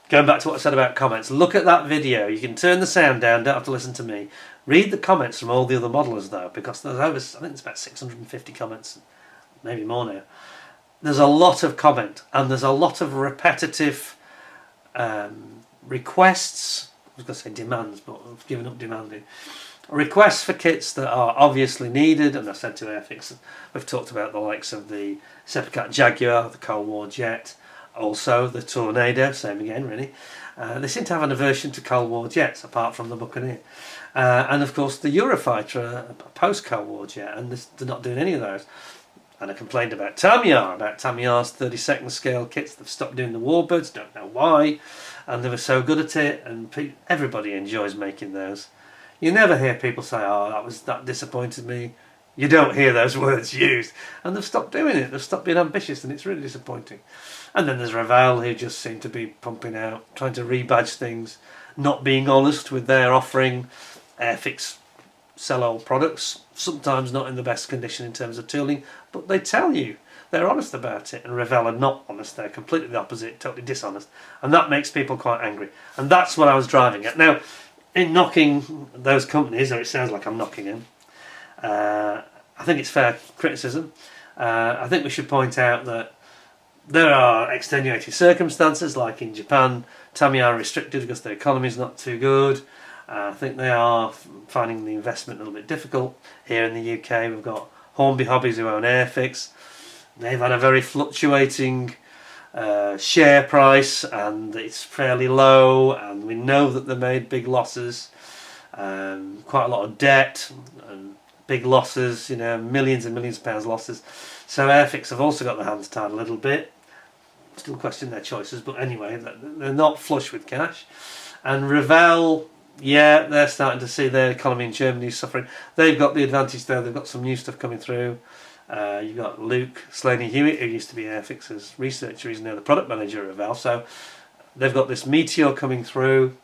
Going back to what I said about comments, look at that video. You can turn the sound down, don't have to listen to me. Read the comments from all the other modelers though, because there's over, I think it's about 650 comments, maybe more now. There's a lot of comment, and there's a lot of repetitive requests. I was going to say demands, but I've given up demanding. Requests for kits that are obviously needed, and I said to Airfix, we've talked about the likes of the Seppicat Jaguar, the Cold War Jet, also the Tornado, same again really. They seem to have an aversion to Cold War jets, apart from the Buccaneer. And of course the Eurofighter, a post-Cold War jet, and they're not doing any of those. And I complained about Tamiyar's 32nd scale kits. They've stopped doing the Warbirds, don't know why. And they were so good at it, and everybody enjoys making those. You never hear people say, oh, that disappointed me. You don't hear those words used. And they've stopped doing it. They've stopped being ambitious, and it's really disappointing. And then there's Revell, who just seem to be pumping out, trying to rebadge things, not being honest with their offering. Airfix sell old products, sometimes not in the best condition in terms of tooling, but they tell you. They're honest about it. And Revell are not honest. They're completely the opposite, totally dishonest. And that makes people quite angry. And that's what I was driving at. Now, in knocking those companies, or it sounds like I'm knocking them, I think it's fair criticism. I think we should point out that there are extenuating circumstances, like in Japan, Tamiya are restricted because their economy is not too good. I think they are finding the investment a little bit difficult. Here in the UK, we've got Hornby Hobbies who own Airfix. They've had a very fluctuating share price, and it's fairly low, and we know that they made big losses, quite a lot of debt and big losses, millions and millions of pounds losses. So Airfix have also got their hands tied a little bit. Still question their choices, but anyway, they're not flush with cash. And Revell, yeah, they're starting to see their economy in Germany suffering. They've got the advantage though, they've got some new stuff coming through. You've got Luke Slaney-Hewitt, who used to be Airfix's researcher. He's now the product manager at Revell. So they've got this Meteor coming through,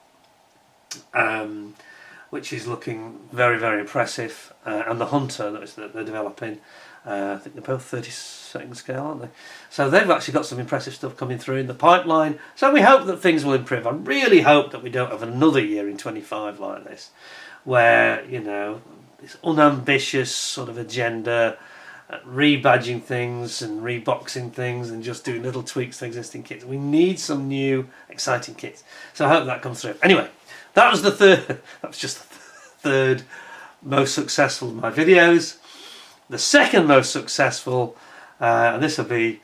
which is looking very, very impressive. And the Hunter that they're developing, I think they're both 32nd scale, aren't they? So they've actually got some impressive stuff coming through in the pipeline. So we hope that things will improve. I really hope that we don't have another year in 25 like this, where, this unambitious sort of agenda, rebadging things and reboxing things and just doing little tweaks to existing kits. We need some new exciting kits. So I hope that comes through. Anyway, that was just the third most successful of my videos. The second most successful, and this will be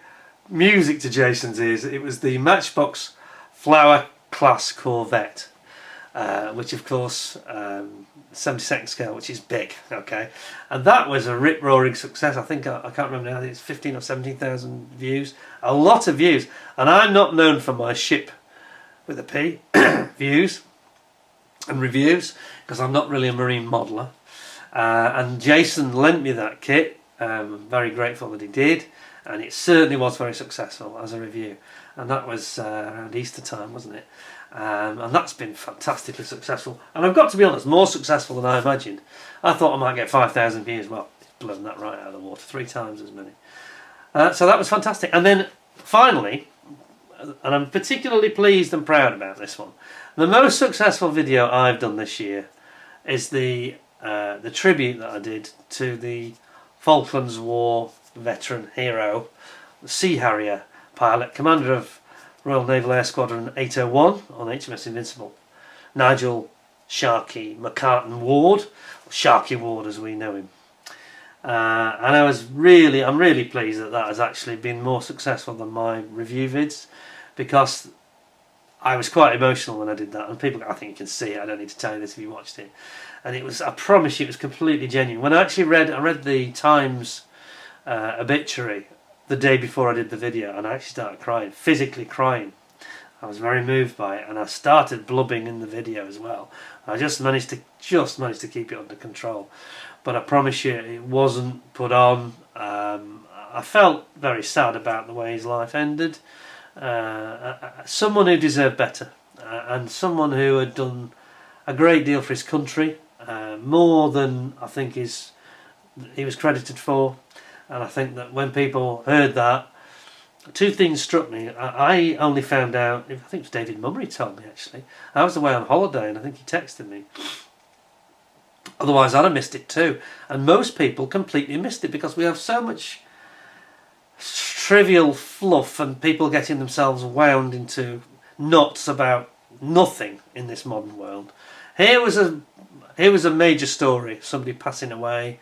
music to Jason's ears, it was the Matchbox Flower Class Corvette, which of course 72nd scale, which is big, okay, and that was a rip-roaring success. I think I can't remember now, I think it's 15 or 17,000 views, a lot of views, and I'm not known for my ship with a P views and reviews, because I'm not really a marine modeller. And Jason lent me that kit. I'm very grateful that he did, and it certainly was very successful as a review, and that was around Easter time, wasn't it? And that's been fantastically successful, and I've got to be honest, more successful than I imagined. I thought I might get 5,000 views. Well, it's blown that right out of the water, 3 times as many. So that was fantastic. And then finally, and I'm particularly pleased and proud about this one, the most successful video I've done this year is the tribute that I did to the Falklands War veteran hero, the Sea Harrier pilot, commander of Royal Naval Air Squadron 801 on HMS Invincible, Nigel Sharkey McCartan Ward, or Sharkey Ward as we know him. And I'm really pleased that has actually been more successful than my review vids, because I was quite emotional when I did that, and people, I think you can see it, I don't need to tell you this if you watched it. And it was, I promise you, it was completely genuine. When I actually read the Times obituary the day before I did the video, and I actually started crying, physically crying. I was very moved by it, and I started blubbing in the video as well. I just managed to keep it under control, but I promise you, it wasn't put on. I felt very sad about the way his life ended. Someone who deserved better, and someone who had done a great deal for his country, more than I think he was credited for. And I think that when people heard that, two things struck me. I only found out, I think it was David Mummery told me actually. I was away on holiday and I think he texted me. Otherwise I'd have missed it too. And most people completely missed it because we have so much trivial fluff and people getting themselves wound into knots about nothing in this modern world. Here was a major story, somebody passing away,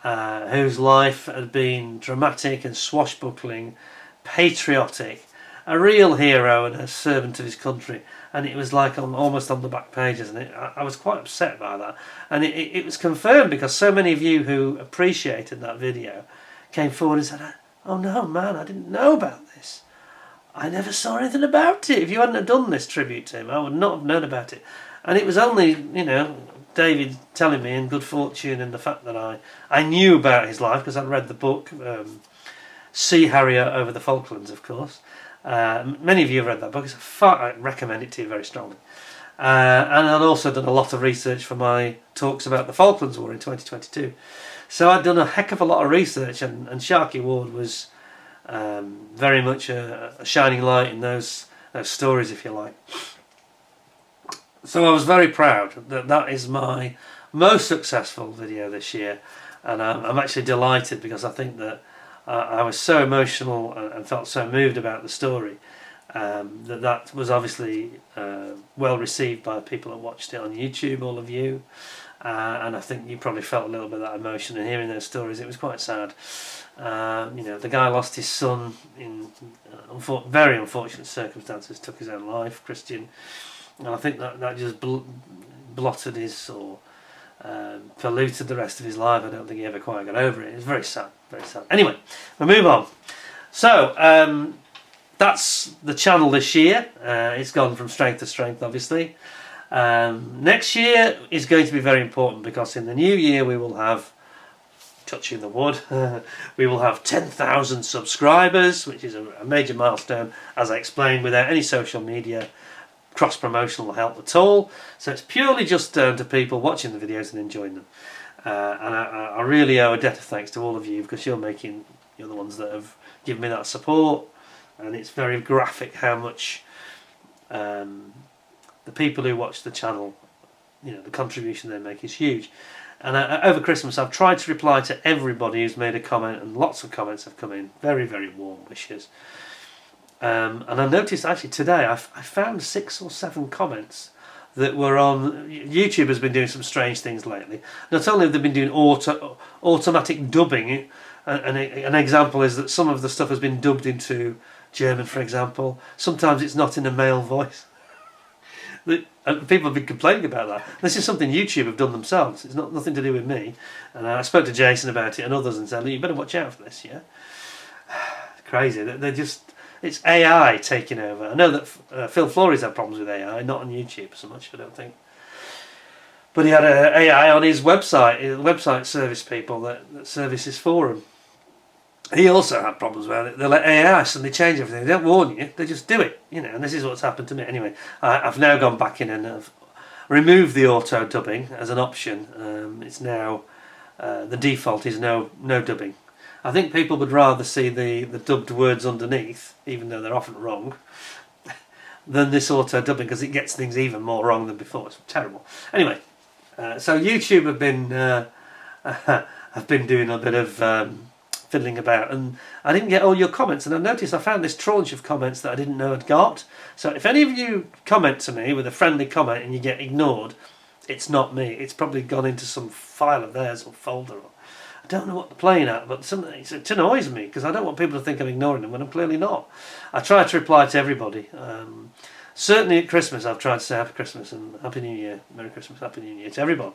whose life had been dramatic and swashbuckling, patriotic, a real hero and a servant of his country, and it was like almost on the back pages, and I was quite upset by that. And it was confirmed because so many of you who appreciated that video came forward and said, "Oh no, man, I didn't know about this. I never saw anything about it. If you hadn't have done this tribute to him, I would not have known about it." And it was only, David telling me in good fortune and the fact that I knew about his life because I'd read the book, Sea Harrier Over the Falklands, of course. Many of you have read that book. I recommend it to you very strongly. And I'd also done a lot of research for my talks about the Falklands War in 2022. So I'd done a heck of a lot of research, and Sharkey Ward was very much a shining light in those stories, if you like. So I was very proud that is my most successful video this year, and I'm actually delighted because I think that I was so emotional and felt so moved about the story that was obviously well received by people that watched it on YouTube, all of you, and I think you probably felt a little bit of that emotion in hearing those stories. It was quite sad. The guy lost his son in very unfortunate circumstances, took his own life, Christian. And I think that just blotted his or polluted the rest of his life. I don't think he ever quite got over it. It was very sad, very sad. Anyway, we'll move on. So that's the channel this year. It's gone from strength to strength, obviously. Next year is going to be very important because in the new year we will have, touching the wood, we will have 10,000 subscribers, which is a major milestone, as I explained, without any social media cross-promotional help at all. So it's purely just down to people watching the videos and enjoying them. And I really owe a debt of thanks to all of you because you're the ones that have given me that support, and it's very graphic how much the people who watch the channel, the contribution they make is huge. And over Christmas I've tried to reply to everybody who's made a comment, and lots of comments have come in, very, very warm wishes. And I noticed actually today I found 6 or 7 comments that were on. YouTube has been doing some strange things lately. Not only have they been doing automatic dubbing, an example is that some of the stuff has been dubbed into German, for example. Sometimes it's not in a male voice. People have been complaining about that. This is something YouTube have done themselves. It's nothing to do with me. And I spoke to Jason about it and others and said, "You better watch out for this." Yeah, it's crazy. It's AI taking over. I know that Phil Flores had problems with AI, not on YouTube so much, I don't think. But he had an AI on his website service people that service his forum. He also had problems with it. They let AI suddenly change everything. They don't warn you, they just do it. And this is what's happened to me. Anyway, I've now gone back in and I've removed the auto dubbing as an option. It's now, the default is no dubbing. I think people would rather see the dubbed words underneath, even though they're often wrong, than this auto dubbing because it gets things even more wrong than before. It's terrible. Anyway, so YouTube have been doing a bit of fiddling about, and I didn't get all your comments. And I noticed I found this tranche of comments that I didn't know I'd got. So if any of you comment to me with a friendly comment and you get ignored, it's not me. It's probably gone into some file of theirs or folder. I don't know what they're playing at, but it annoys me because I don't want people to think I'm ignoring them when I'm clearly not. I try to reply to everybody. Certainly at Christmas I've tried to say Happy Christmas and Happy New Year, Merry Christmas, Happy New Year to everyone.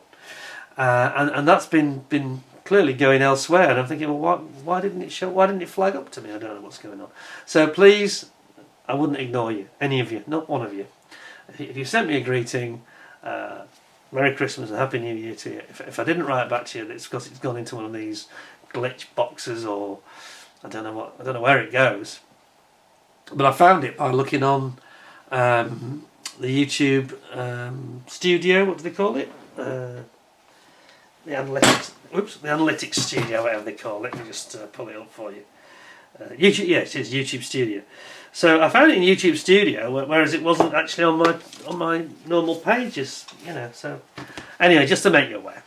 And that's been clearly going elsewhere. And I'm thinking, well, why didn't it show? Why didn't it flag up to me? I don't know what's going on. So please, I wouldn't ignore you, any of you, not one of you. If you sent me a greeting, Merry Christmas and Happy New Year to you. If I didn't write back to you, it's because it's gone into one of these glitch boxes, or I don't know where it goes. But I found it by looking on the YouTube studio. What do they call it? The analytics studio, whatever they call it. Let me just pull it up for you. YouTube, yeah, it is YouTube Studio. So I found it in YouTube Studio, whereas it wasn't actually on my normal pages, you know. So anyway, just to make you aware.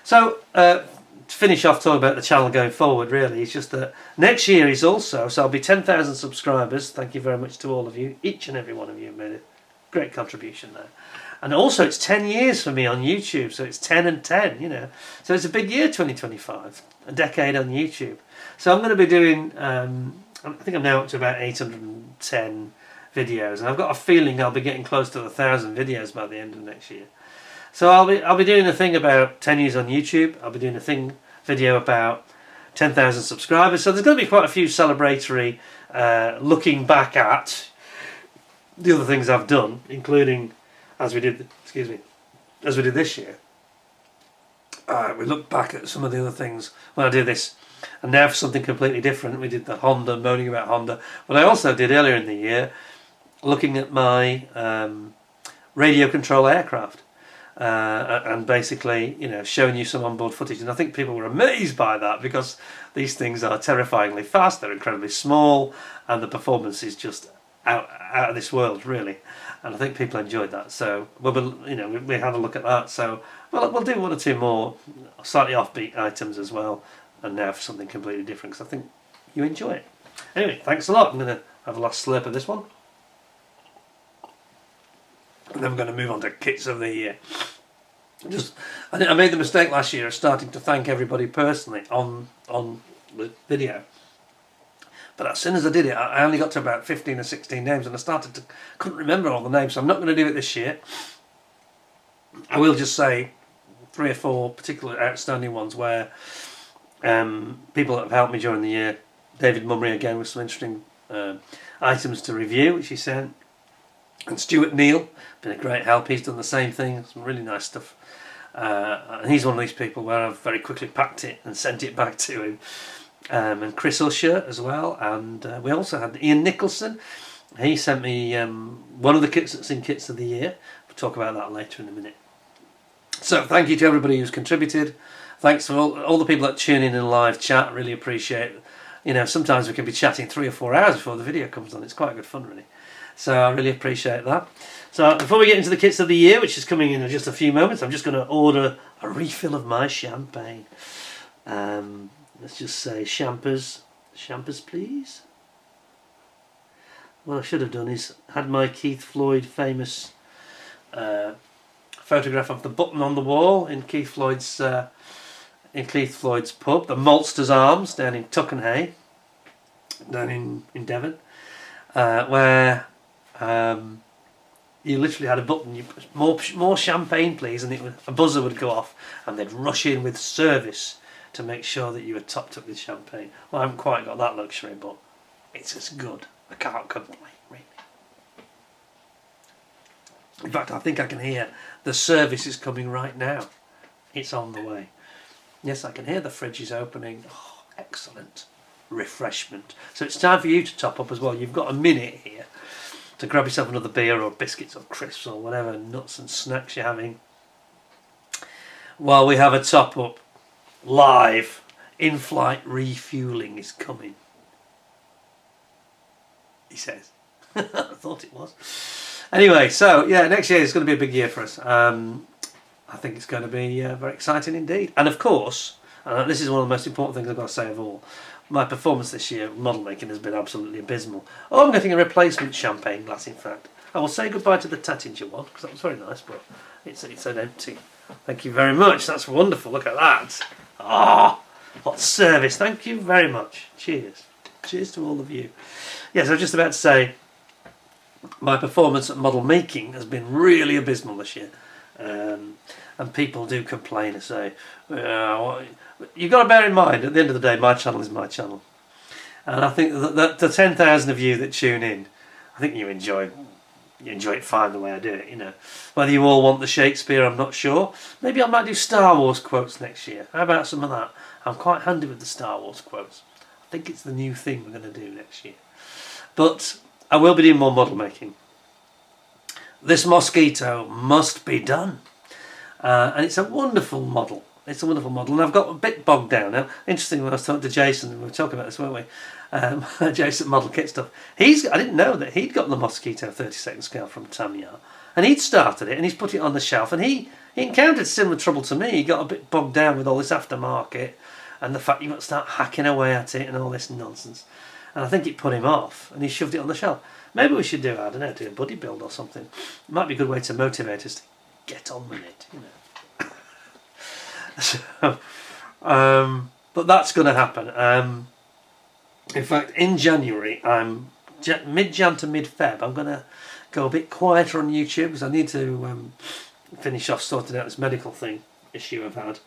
So to finish off talking about the channel going forward, really, it's just that next year is also, so I'll be 10,000 subscribers. Thank you very much to all of you, each and every one of you made a great contribution there. And also it's 10 years for me on YouTube, so it's 10 and 10, you know. So it's a big year, 2025, a decade on YouTube. So I'm going to be doing, I think I'm now up to about 810 videos, and I've got a feeling I'll be getting close to 1,000 videos by the end of next year. So I'll be doing a thing about 10 years on YouTube. I'll be doing a video about 10,000 subscribers. So there's going to be quite a few celebratory, looking back at the other things I've done, including as we did this year. We looked back at some of the other things when I did this. And now for something completely different, we did the Honda, moaning about Honda. But I also did earlier in the year, looking at my radio control aircraft. And basically, you know, showing you some onboard footage. And I think people were amazed by that, because these things are terrifyingly fast, they're incredibly small, and the performance is just out of this world, really. And I think people enjoyed that. So we had a look at that. So we'll do one or two more slightly offbeat items as well. And now for something completely different, because I think you enjoy it. Anyway, thanks a lot. I'm going to have a last slurp of this one. And then I'm going to move on to kits of the year. I made the mistake last year of starting to thank everybody personally on the video. But as soon as I did it, I only got to about 15 or 16 names, and couldn't remember all the names, so I'm not going to do it this year. I will just say 3 or 4 particular outstanding ones where people that have helped me during the year. David Mummery again with some interesting items to review, which he sent. And Stuart Neal, been a great help. He's done the same thing, some really nice stuff. And he's one of these people where I've very quickly packed it and sent it back to him. And Chris Usher as well. And we also had Ian Nicholson. He sent me one of the kits that's in Kits of the Year. We'll talk about that later in a minute. So thank you to everybody who's contributed. Thanks for all the people that tune in live chat. Really appreciate it. You know, sometimes we can be chatting 3 or 4 hours before the video comes on. It's quite good fun, really. So I really appreciate that. So before we get into the Kits of the Year, which is coming in just a few moments, I'm just going to order a refill of my champagne. Let's just say champers, please. What I should have done is had my Keith Floyd famous photograph of the button on the wall in Keith Floyd's pub, the Maltster's Arms, down in Tuckenhay, down in Devon, where you literally had a button. You put more champagne, please, and a buzzer would go off, and they'd rush in with service to make sure that you were topped up with champagne. Well, I haven't quite got that luxury, but it's as good. I can't complain, really. In fact, I think I can hear the service is coming right now. It's on the way. Yes, I can hear the fridge is opening. Oh, excellent refreshment. So it's time for you to top up as well. You've got a minute here to grab yourself another beer or biscuits or crisps or whatever nuts and snacks you're having, while we have a top up. Live in-flight refueling is coming, he says. I thought it was. Anyway, so yeah, next year is going to be a big year for us. I think it's going to be very exciting indeed. And of course, this is one of the most important things I've got to say of all, my performance this year, model making, has been absolutely abysmal. Oh, I'm getting a replacement champagne glass, in fact. I will say goodbye to the Tattinger one, because that was very nice, but it's an empty. Thank you very much, that's wonderful, look at that. Ah, what service, thank you very much. Cheers. Cheers to all of you. Yes, I was just about to say, my performance at model making has been really abysmal this year. And people do complain and say, you've got to bear in mind, at the end of the day, my channel is my channel. And I think that the 10,000 of you that tune in, I think you enjoy it fine the way I do it, you know. Whether you all want the Shakespeare, I'm not sure. Maybe I might do Star Wars quotes next year. How about some of that? I'm quite handy with the Star Wars quotes. I think it's the new thing we're going to do next year. But I will be doing more model making. This mosquito must be done. And it's a wonderful model. It's a wonderful model, and I've got a bit bogged down now. Interesting, when I was talking to Jason, and we were talking about this, weren't we? Jason Model Kit stuff. I didn't know that he'd got the Mosquito 32nd scale from Tamiya, and he'd started it, and he's put it on the shelf, and he encountered similar trouble to me. He got a bit bogged down with all this aftermarket, and the fact you've got to start hacking away at it, and all this nonsense. And I think it put him off, and he shoved it on the shelf. Maybe we should do a buddy build or something. It might be a good way to motivate us to get on with it, you know. So, but that's going to happen. In fact, in January, mid-Jan to mid-Feb, I'm going to go a bit quieter on YouTube because I need to finish off sorting out this medical issue I've had.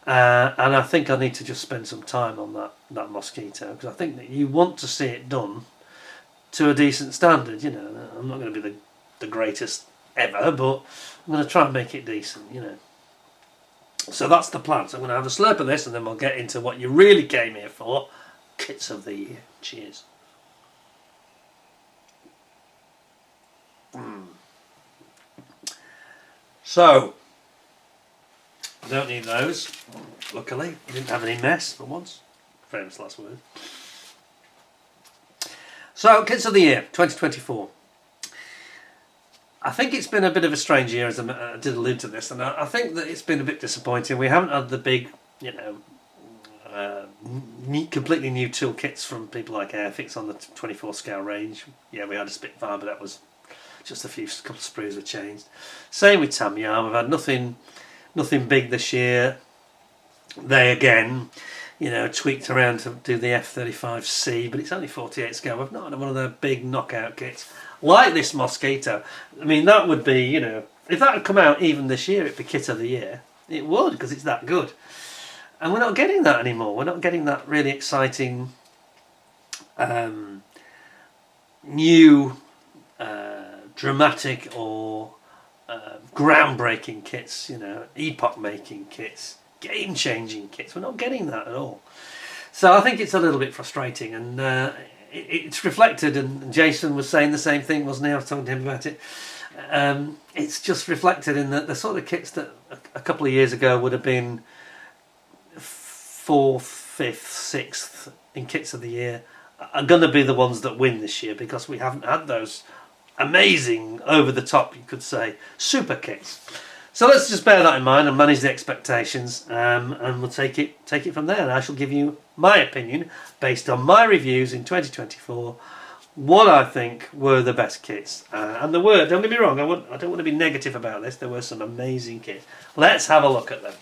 And I think I need to just spend some time on that mosquito, because I think that you want to see it done to a decent standard. You know, I'm not going to be the greatest ever, but I'm going to try and make it decent, you know. So that's the plan. So I'm going to have a slurp of this, and then we'll get into what you really came here for. Kits of the year. Cheers. So, I don't need those. Luckily, I didn't have any mess for once. Famous last word. So, Kits of the Year, 2024. I think it's been a bit of a strange year, as I did allude to this, and I think that it's been a bit disappointing. We haven't had the big, you know, completely new toolkits from people like Airfix on the 24 scale range. Yeah, we had a Spitfire, but that was just a couple of sprues were changed. Same with Tamiya. We've had nothing big this year. They again, you know, tweaked around to do the F35C, but it's only 48 scale. We've not had one of their big knockout kits like this Mosquito. I mean, that would be, you know, if that had come out even this year, it'd be Kit of the Year. It would, because it's that good. And we're not getting that anymore. We're not getting that really exciting new dramatic or groundbreaking kits, you know, epoch-making kits, game-changing kits. We're not getting that at all. So I think it's a little bit frustrating, and it's reflected, and Jason was saying the same thing, wasn't he? I was talking to him about it. It's just reflected in the sort of kits that a couple of years ago would have been 4th, 5th, 6th in Kits of the Year are going to be the ones that win this year, because we haven't had those amazing, over the top, you could say, super kits. So let's just bear that in mind and manage the expectations, and we'll take it from there. And I shall give you my opinion based on my reviews in 2024, what I think were the best kits. And there were, don't get me wrong, I don't want to be negative about this, there were some amazing kits. Let's have a look at them.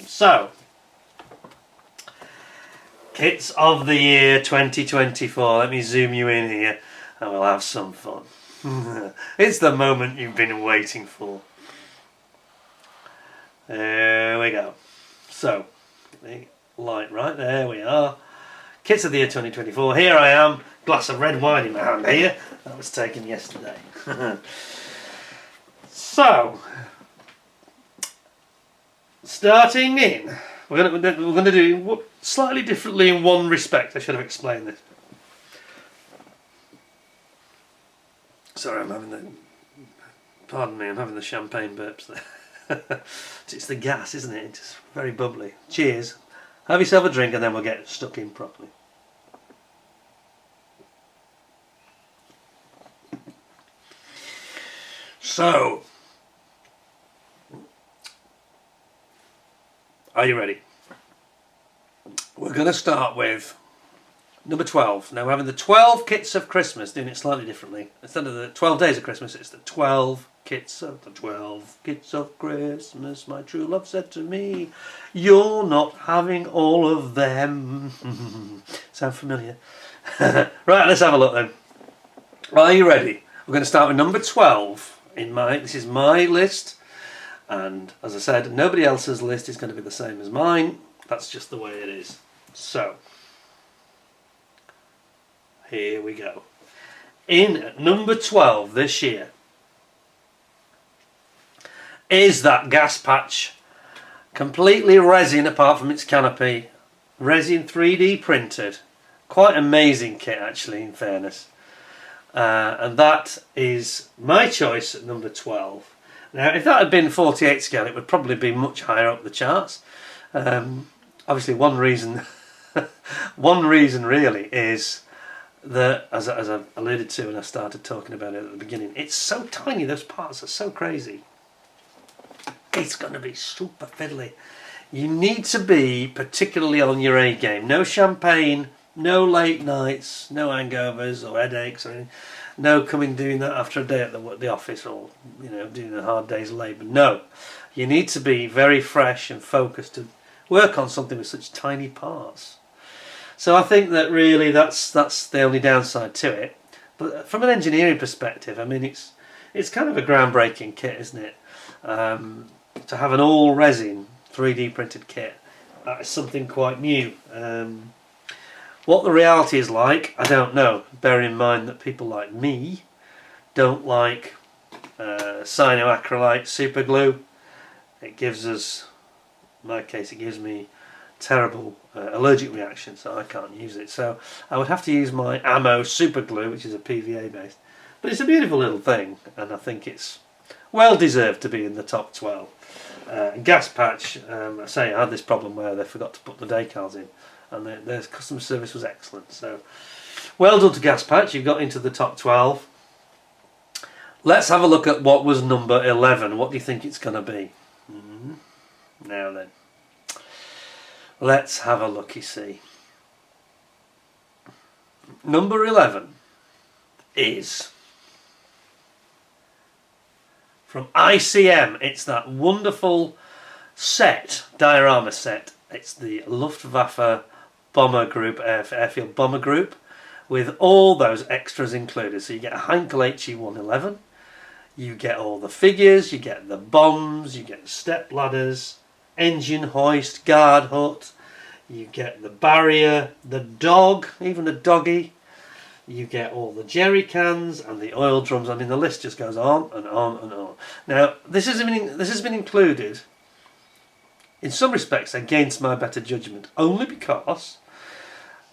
So, Kits of the Year 2024. Let me zoom you in here and we'll have some fun. It's the moment you've been waiting for. There we go. So, the light right there we are. Kits of the Year 2024. Here I am, glass of red wine in my hand here. That was taken yesterday. So, starting in, we're going to do slightly differently in one respect. I should have explained this. Sorry, pardon me, I'm having the champagne burps there. It's the gas, isn't it? It's very bubbly. Cheers. Have yourself a drink and then we'll get stuck in properly. So, are you ready? We're going to start with number 12. Now we're having the 12 kits of Christmas, doing it slightly differently. Instead of the 12 days of Christmas, it's the 12 kits of Christmas. My true love said to me, you're not having all of them. Sound familiar? Right, let's have a look then. Are you ready? We're going to start with number 12. This is my list, and as I said, nobody else's list is going to be the same as mine. That's just the way it is. So, here we go. In at number 12 this year is that gas patch, completely resin apart from its canopy, resin 3D printed. Quite amazing kit actually, in fairness. And that is my choice at number 12. Now if that had been 48 scale, it would probably be much higher up the charts. Obviously one reason really is that, as I alluded to when I started talking about it at the beginning, it's so tiny, those parts are so crazy. It's going to be super fiddly. You need to be particularly on your A game. No champagne, no late nights, no hangovers or headaches or anything. No coming doing that after a day at the office, or doing a hard day's labour. No, you need to be very fresh and focused to work on something with such tiny parts. So I think that really that's the only downside to it. But from an engineering perspective, I mean it's kind of a groundbreaking kit, isn't it? To have an all resin 3D printed kit, that is something quite new. What the reality is like, I don't know. Bear in mind that people like me don't like cyanoacrylate super glue. It gives us, in my case, it gives me terrible allergic reaction, so I can't use it. So I would have to use my Ammo super glue, which is a PVA based. But it's a beautiful little thing, and I think it's well deserved to be in the top 12. Gas patch, I say I had this problem where they forgot to put the decals in, and their customer service was excellent. So well done to Gas Patch, you've got into the top 12. Let's have a look at what was number 11. What do you think it's going to be? Now then, let's have a look, you see. Number 11 is from ICM. It's that wonderful set, diorama set. It's the Luftwaffe Bomber Group, Airfield Bomber Group, with all those extras included. So you get a Heinkel HE-111, you get all the figures, you get the bombs, you get step ladders, engine hoist, guard hut, you get the barrier, the dog, even the doggy, you get all the jerry cans and the oil drums. I mean, the list just goes on and on and on. Now, this has been included in some respects against my better judgment, only because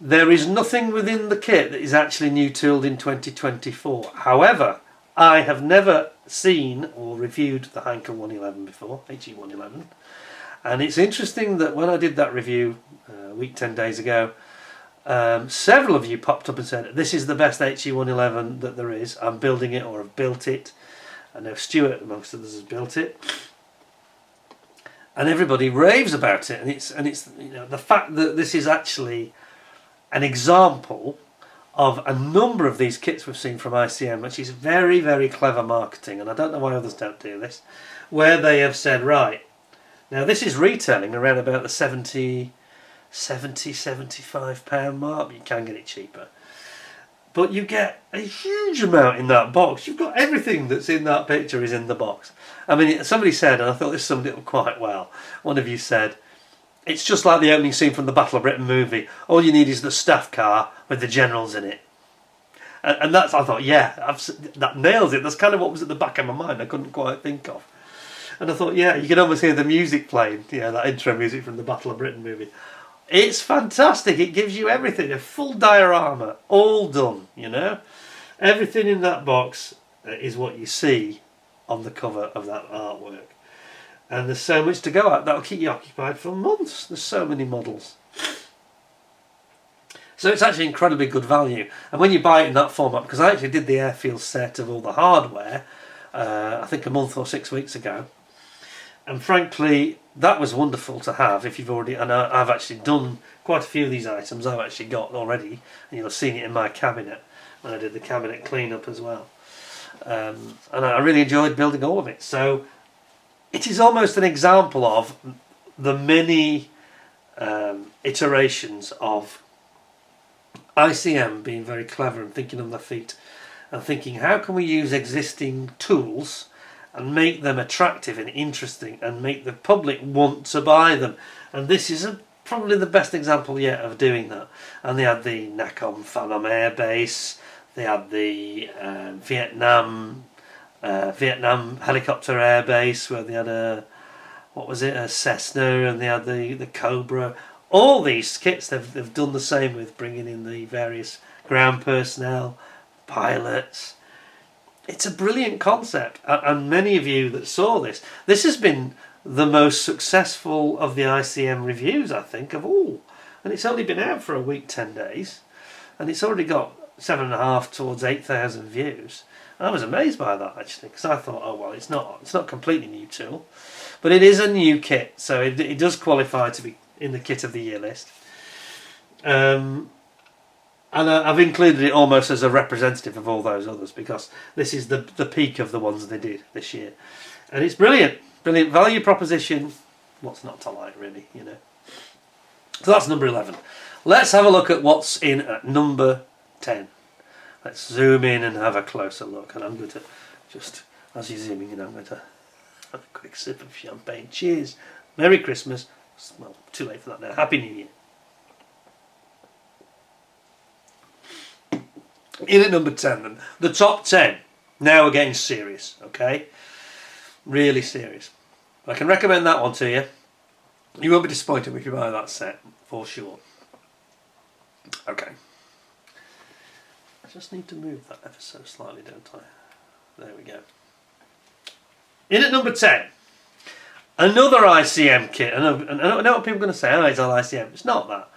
there is nothing within the kit that is actually new tooled in 2024. However, I have never seen or reviewed the Heinkel 111 before, HE-111, and it's interesting that when I did that review a week, 10 days ago, several of you popped up and said, this is the best HE-111 that there is, I'm building it or have built it. I know Stuart, amongst others, has built it. And everybody raves about it, and it's the fact that this is actually an example of a number of these kits we've seen from ICM, which is very, very clever marketing, and I don't know why others don't do this, where they have said, right, now this is retailing around about the 70, 75 pound mark. You can get it cheaper, but you get a huge amount in that box. You've got everything that's in that picture is in the box. I mean, somebody said, and I thought this summed it up quite well, one of you said, it's just like the opening scene from the Battle of Britain movie. All you need is the staff car with the generals in it. And that's, I thought, yeah, that nails it. That's kind of what was at the back of my mind I couldn't quite think of. And I thought, yeah, you can almost hear the music playing, that intro music from the Battle of Britain movie. It's fantastic. It gives you everything, a full diorama, all done, Everything in that box is what you see on the cover of that artwork. And there's so much to go at. That'll keep you occupied for months. There's so many models. So it's actually incredibly good value. And when you buy it in that format, because I actually did the airfield set of all the hardware, I think a month or 6 weeks ago. And frankly, that was wonderful to have if you've already, and I've actually done quite a few of these items I've actually got already. And you'll have seen it in my cabinet when I did the cabinet cleanup as well. And I really enjoyed building all of it. So it is almost an example of the many iterations of ICM being very clever and thinking on their feet and thinking, how can we use existing tools and make them attractive and interesting and make the public want to buy them? And this is a probably the best example yet of doing that. And they had the Nakhon Phanom Air Base, they had the Vietnam helicopter air base where they had a Cessna, and they had the Cobra. All these kits they've done the same with, bringing in the various ground personnel, pilots. It's a brilliant concept, and many of you that saw this has been the most successful of the ICM reviews, I think, of all. And it's only been out for a week, 10 days, and it's already got 7.5 towards 8,000 views. I was amazed by that, actually, because I thought, oh well, it's not completely new tool, but it is a new kit, so it does qualify to be in the kit of the year list. And I've included it almost as a representative of all those others, because this is the peak of the ones they did this year, and it's brilliant value proposition. What's not to like, really, you know? So that's number 11. Let's have a look at what's in at number 10. Let's zoom in and have a closer look. And I'm going to just, as you're zooming in, I'm going to have a quick sip of champagne. Cheers. Merry Christmas. Well, too late for that now. Happy New Year. In at number 10 then. The top 10. Now we're getting serious, okay? Really serious. I can recommend that one to you. You won't be disappointed if you buy that set, for sure. Okay. I just need to move that ever so slightly, don't I? There we go. In at number 10, another ICM kit. And I know what people are going to say, oh, it's all ICM. It's not that.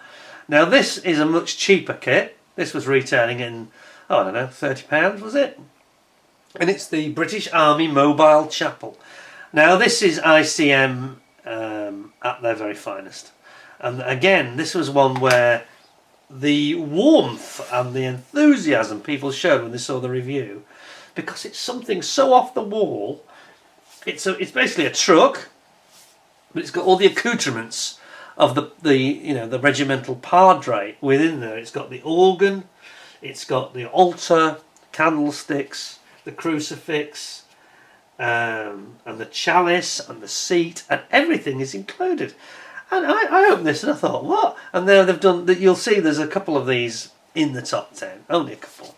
Now, this is a much cheaper kit. This was retailing in, oh, I don't know, £30, was it? And it's the British Army Mobile Chapel. Now, this is ICM at their very finest. And again, this was one where the warmth and the enthusiasm people showed when they saw the review, because it's something so off the wall. It's basically a truck, but it's got all the accoutrements of the regimental padre within there. It's got the organ, it's got the altar, candlesticks, the crucifix, and the chalice and the seat, and everything is included. And I opened this and I thought, what? And there they've done that. You'll see there's a couple of these in the top 10, only a couple,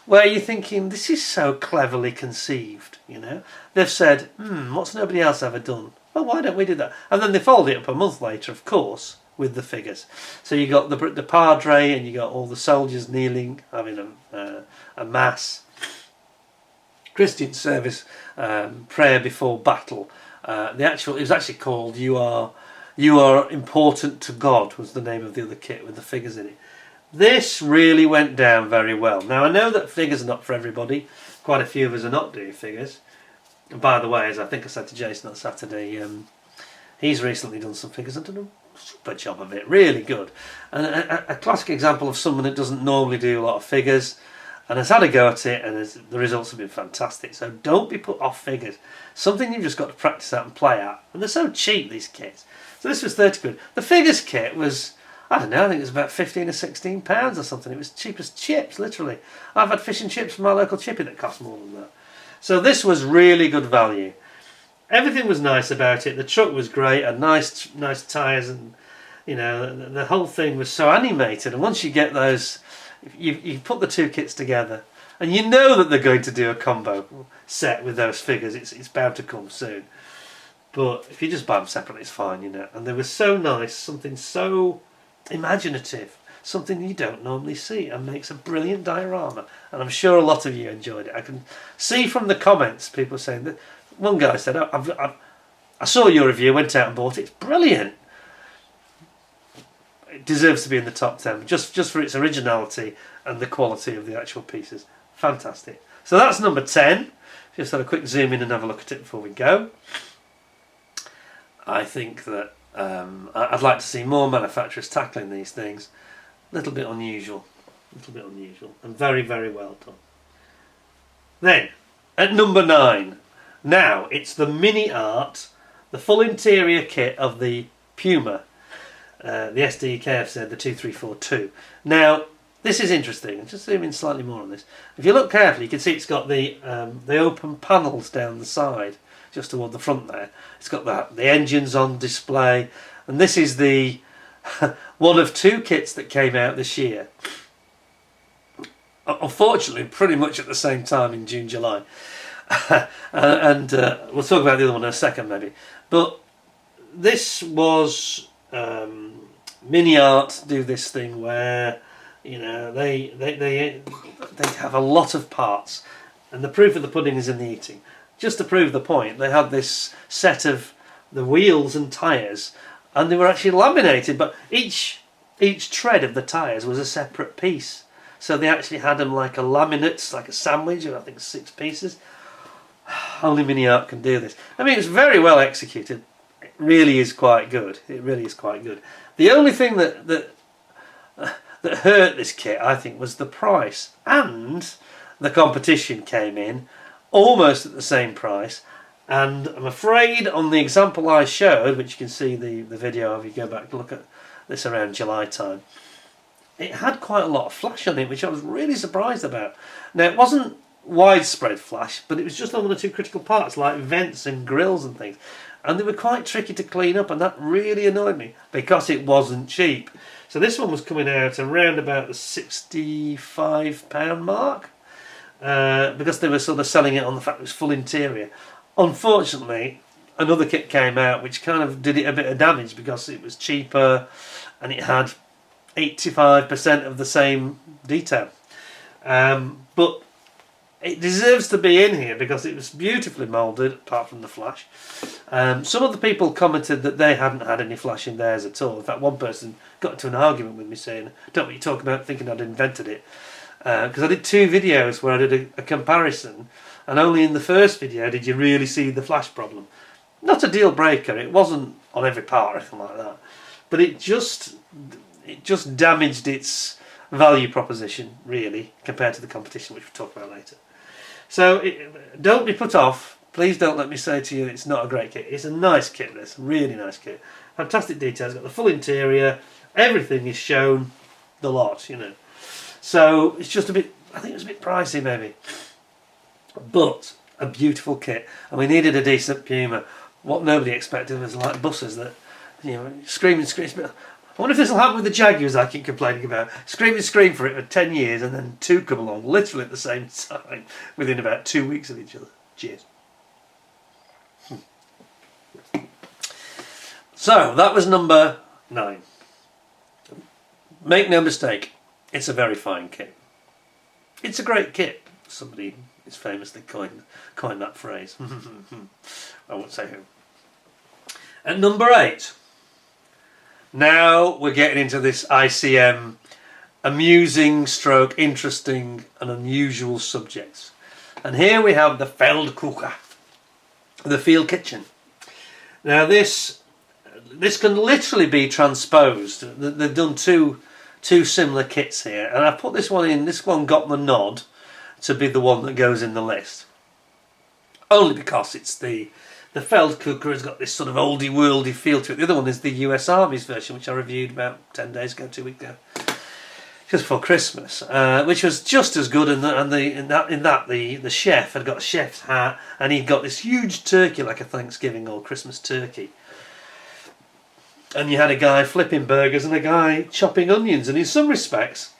where you're thinking, this is so cleverly conceived, you know. They've said, what's nobody else ever done? Well, why don't we do that? And then they followed it up a month later, of course, with the figures. So you got the padre, and you got all the soldiers kneeling, having a mass, Christian service, prayer before battle. It was actually called You Are Important to God, was the name of the other kit with the figures in it. This really went down very well. Now, I know that figures are not for everybody. Quite a few of us are not doing figures. And by the way, as I think I said to Jason on Saturday, he's recently done some figures and done a super job of it. Really good. And a classic example of someone that doesn't normally do a lot of figures and has had a go at it, and the results have been fantastic. So don't be put off figures. Something you've just got to practice at and play at. And they're so cheap, these kits. So this was 30 quid. The figures kit was, I don't know, I think it was about 15 or 16 pounds or something. It was cheap as chips, literally. I've had fish and chips from my local chippy that cost more than that. So this was really good value. Everything was nice about it. The truck was great, and nice tyres, and you know, the whole thing was so animated. And once you get those, you put the two kits together, and you know that they're going to do a combo set with those figures. It's bound to come soon. But if you just buy them separately, it's fine, you know. And they were so nice, something so imaginative, something you don't normally see, and makes a brilliant diorama. And I'm sure a lot of you enjoyed it. I can see from the comments people saying that. One guy said, I saw your review, went out and bought it. It's brilliant. It deserves to be in the top 10, just for its originality and the quality of the actual pieces. Fantastic. So that's number 10. Just have a quick zoom in and have a look at it before we go. I think that I'd like to see more manufacturers tackling these things. A little bit unusual, and very, very well done. Then, at number 9, now it's the Mini Art, the full interior kit of the Puma, the SDKF said the 2342. Now, this is interesting. I'll just zoom in slightly more on this. If you look carefully, you can see it's got the open panels down the side, just toward the front there. It's got the engines on display, and this is the one of two kits that came out this year. Unfortunately, pretty much at the same time in June, July. and we'll talk about the other one in a second maybe. But this was Mini Art do this thing where, you know, they have a lot of parts, and the proof of the pudding is in the eating. Just to prove the point, they had this set of the wheels and tyres, and they were actually laminated, but each tread of the tyres was a separate piece. So they actually had them like a laminate, like a sandwich, of I think 6 pieces. Only Mini Art can do this. I mean, it's very well executed. It really is quite good. It really is quite good. The only thing that hurt this kit, I think, was the price. And the competition came in almost at the same price. And I'm afraid on the example I showed, which you can see the video of, you go back and look at this around July time, it had quite a lot of flash on it, which I was really surprised about. Now, it wasn't widespread flash, but it was just on one or two critical parts, like vents and grills and things. And they were quite tricky to clean up, and that really annoyed me, because it wasn't cheap. So this one was coming out around about the £65 mark, because they were sort of selling it on the fact it was full interior. Unfortunately, another kit came out which kind of did it a bit of damage, because it was cheaper and it had 85% of the same detail. But it deserves to be in here because it was beautifully moulded, apart from the flash. Some of the people commented that they hadn't had any flash in theirs at all. In fact, one person got into an argument with me saying, "Don't what you talk about, thinking I'd invented it." Because I did 2 videos where I did a comparison, and only in the first video did you really see the flash problem. Not a deal breaker, it wasn't on every part or anything like that, but it just damaged its value proposition, really, compared to the competition, which we'll talk about later. So don't be put off. Please don't let me say to you it's not a great kit. It's a nice kit, this, really nice kit. Fantastic details, got the full interior, everything is shown, the lot, you know. So it's just a bit, I think it's a bit pricey maybe, but a beautiful kit. And we needed a decent Puma. What nobody expected was like buses that, you know, scream and scream. I wonder if this will happen with the Jaguars I keep complaining about. Scream and scream for it for 10 years, and then 2 come along literally at the same time within about 2 weeks of each other. Cheers. So that was number 9. Make no mistake, it's a very fine kit. It's a great kit. Somebody has famously coined that phrase. I won't say who. At number 8. Now we're getting into this ICM amusing stroke interesting and unusual subjects. And here we have the Feldküche, the field kitchen. Now this can literally be transposed. They've done two similar kits here, and I put this one in. This one got the nod to be the one that goes in the list, only because it's the Feldküche has got this sort of oldie worldy feel to it. The other one is the US Army's version, which I reviewed about 10 days ago, 2 weeks ago, just before Christmas, which was just as good. And the chef had got a chef's hat, and he'd got this huge turkey, like a Thanksgiving or Christmas turkey. And you had a guy flipping burgers and a guy chopping onions, and in some respects,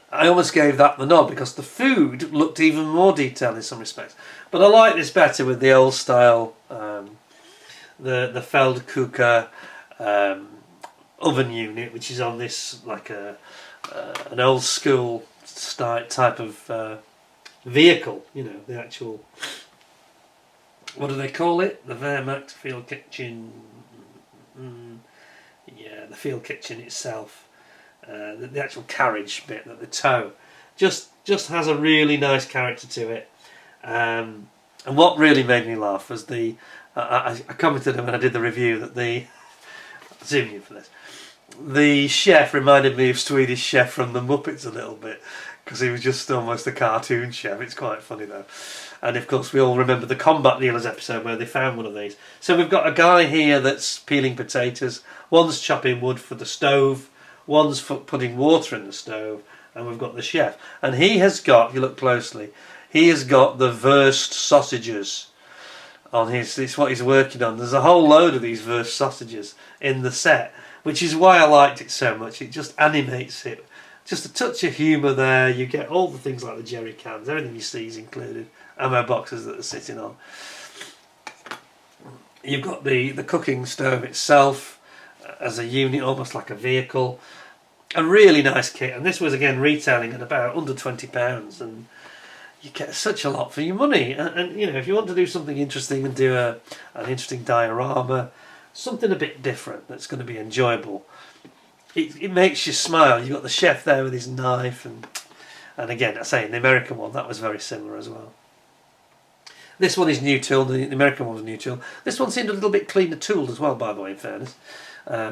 I almost gave that the nod because the food looked even more detailed in some respects. But I like this better with the old style, the Feldküche oven unit, which is on this like an old school type of vehicle. You know, the actual, what do they call it? The Wehrmacht field kitchen. Yeah, the field kitchen itself. The actual carriage bit that the tow just has a really nice character to it, and what really made me laugh was I commented when I did the review that I'll zoom you for this, the chef reminded me of Swedish Chef from the Muppets a little bit, because he was just almost a cartoon chef. It's quite funny though. And of course we all remember the Combat Dealers episode where they found one of these. So we've got a guy here that's peeling potatoes, one's chopping wood for the stove, one's putting water in the stove, and we've got the chef. And he has got, if you look closely, he has got the Wurst sausages on it's what he's working on. There's a whole load of these Wurst sausages in the set, which is why I liked it so much. It just animates it. Just a touch of humour there. You get all the things like the jerry cans, everything you see is included. Ammo boxes that are sitting on. You've got the cooking stove itself as a unit, almost like a vehicle. A really nice kit, and this was again retailing at about under £20, and you get such a lot for your money. And you know, if you want to do something interesting and do an interesting diorama, something a bit different that's going to be enjoyable. It makes you smile. You've got the chef there with his knife, and again, I say in the American one that was very similar as well. This one is new tool. The American one was new tool. This one seemed a little bit cleaner tooled as well, by the way, in fairness.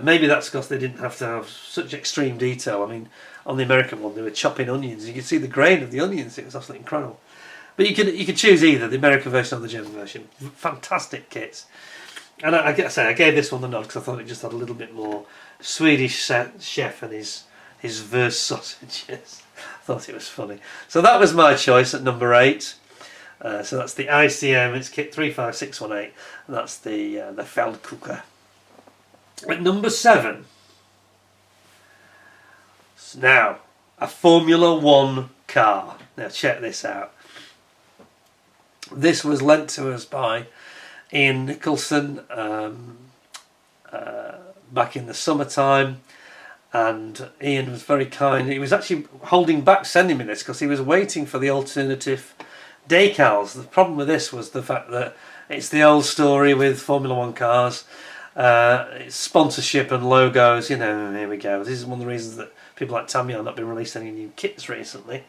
Maybe that's because they didn't have to have such extreme detail. I mean, on the American one they were chopping onions. You could see the grain of the onions. It was absolutely incredible. But you could choose either the American version or the German version. Fantastic kits. And I gave this one the nod because I thought it just had a little bit more Swedish chef and his verse sausages. I thought it was funny. So that was my choice at number 8. So that's the ICM. It's kit 35618, and that's the Feldkucher. At number 7. Now, a Formula 1 car. Now check this out. This was lent to us by Ian Nicholson back in the summertime, and Ian was very kind. He was actually holding back sending me this because he was waiting for the alternative decals. The problem with this was the fact that it's the old story with Formula 1 cars. It's sponsorship and logos, you know, here we go. This is one of the reasons that people like Tamiya have not been releasing any new kits recently.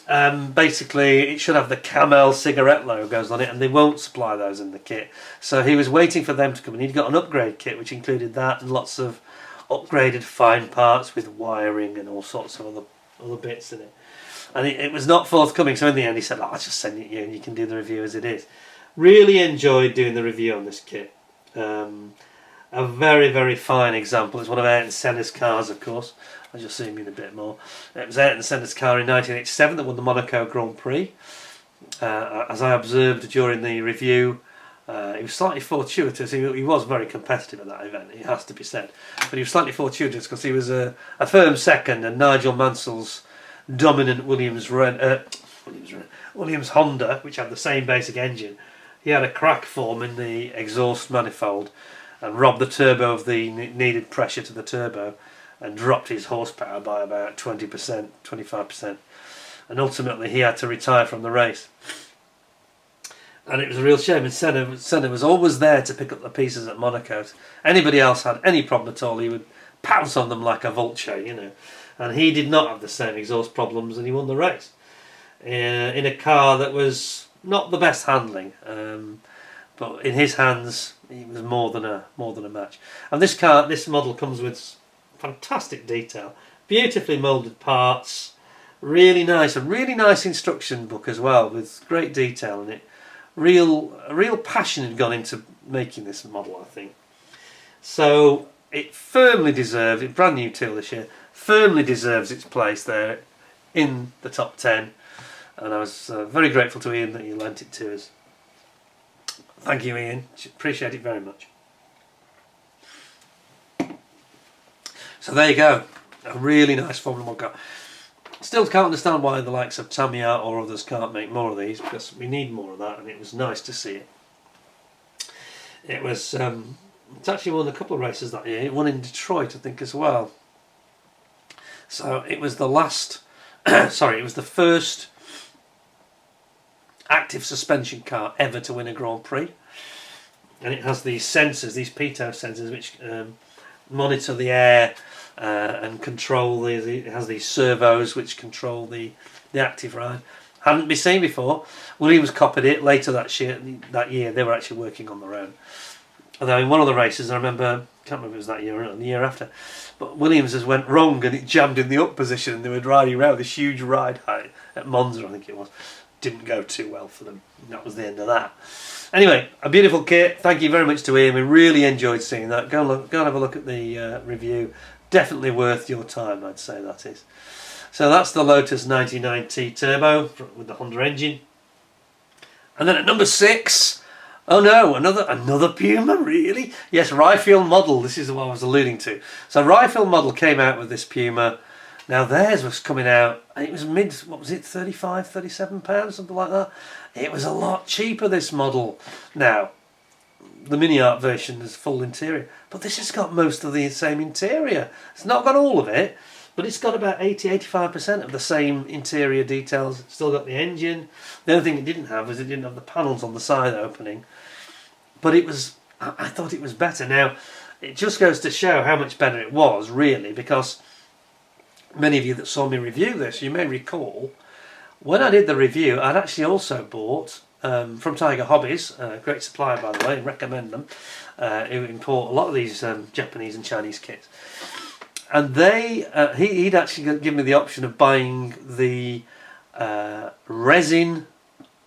Basically, it should have the Camel cigarette logos on it, and they won't supply those in the kit. So he was waiting for them to come, and he'd got an upgrade kit which included that and lots of upgraded fine parts with wiring and all sorts of other bits in it. And it was not forthcoming, so in the end he said, I'll just send it to you and you can do the review as it is. Really enjoyed doing the review on this kit. A very, very fine example. It's one of Ayrton Senna's cars, of course. I'll just zoom in a bit more. It was Ayrton Senna's car in 1987 that won the Monaco Grand Prix. As I observed during the review, he was slightly fortuitous. He was very competitive at that event, it has to be said. But he was slightly fortuitous because he was a firm second, and Nigel Mansell's dominant Williams Honda, which had the same basic engine, he had a crack form in the exhaust manifold and robbed the turbo of the needed pressure to the turbo and dropped his horsepower by about 20%, 25%. And ultimately he had to retire from the race. And it was a real shame. And Senna was always there to pick up the pieces at Monaco. If anybody else had any problem at all, he would pounce on them like a vulture, you know. And he did not have the same exhaust problems, and he won the race in a car that was not the best handling, but in his hands, it was more than a match. And this model comes with fantastic detail, beautifully moulded parts, a really nice instruction book as well with great detail in it. A real passion had gone into making this model, I think. So it firmly deserved, it's brand new tool this year, firmly deserves its place there in the top 10, and I was very grateful to Ian that he lent it to us. Thank you, Ian, appreciate it very much. So there you go, a really nice Formula 1 car. Still can't understand why the likes of Tamiya or others can't make more of these, because we need more of that, and it was nice to see it. It was it's actually won a couple of races that year. It won in Detroit, I think, as well. So it was the last, it was the first active suspension car ever to win a Grand Prix. And it has these sensors, these pitot sensors, which monitor the air and control it has these servos which control the active ride. Hadn't been seen before. Williams copied it later that year. They were actually working on their own. Although in one of the races, I remember, can't remember if it was that year or the year after, but Williams has went wrong and it jammed in the up position, and they were riding around this huge ride height at Monza, I think it was. Didn't go too well for them. That was the end of that. Anyway, a beautiful kit. Thank you very much to Ian. We really enjoyed seeing that. Go and have a look at the review. Definitely worth your time, I'd say that is. So that's the Lotus 99T Turbo with the Honda engine. And then at number 6, Oh no, another Puma, really? Yes, Ryefield model, this is what I was alluding to. So Ryefield model came out with this Puma. Now theirs was coming out, it was what was it, 35, 37 pounds, something like that. It was a lot cheaper, this model. Now, the Mini Art version is full interior, but this has got most of the same interior. It's not got all of it, but it's got about 80-85% of the same interior details. It's still got the engine. The only thing it didn't have was it didn't have the panels on the side opening. But I thought it was better. Now, it just goes to show how much better it was, really, because many of you that saw me review this, you may recall, when I did the review, I'd actually also bought, from Tiger Hobbies, a great supplier by the way, recommend them, who import a lot of these Japanese and Chinese kits. And he'd actually given me the option of buying the resin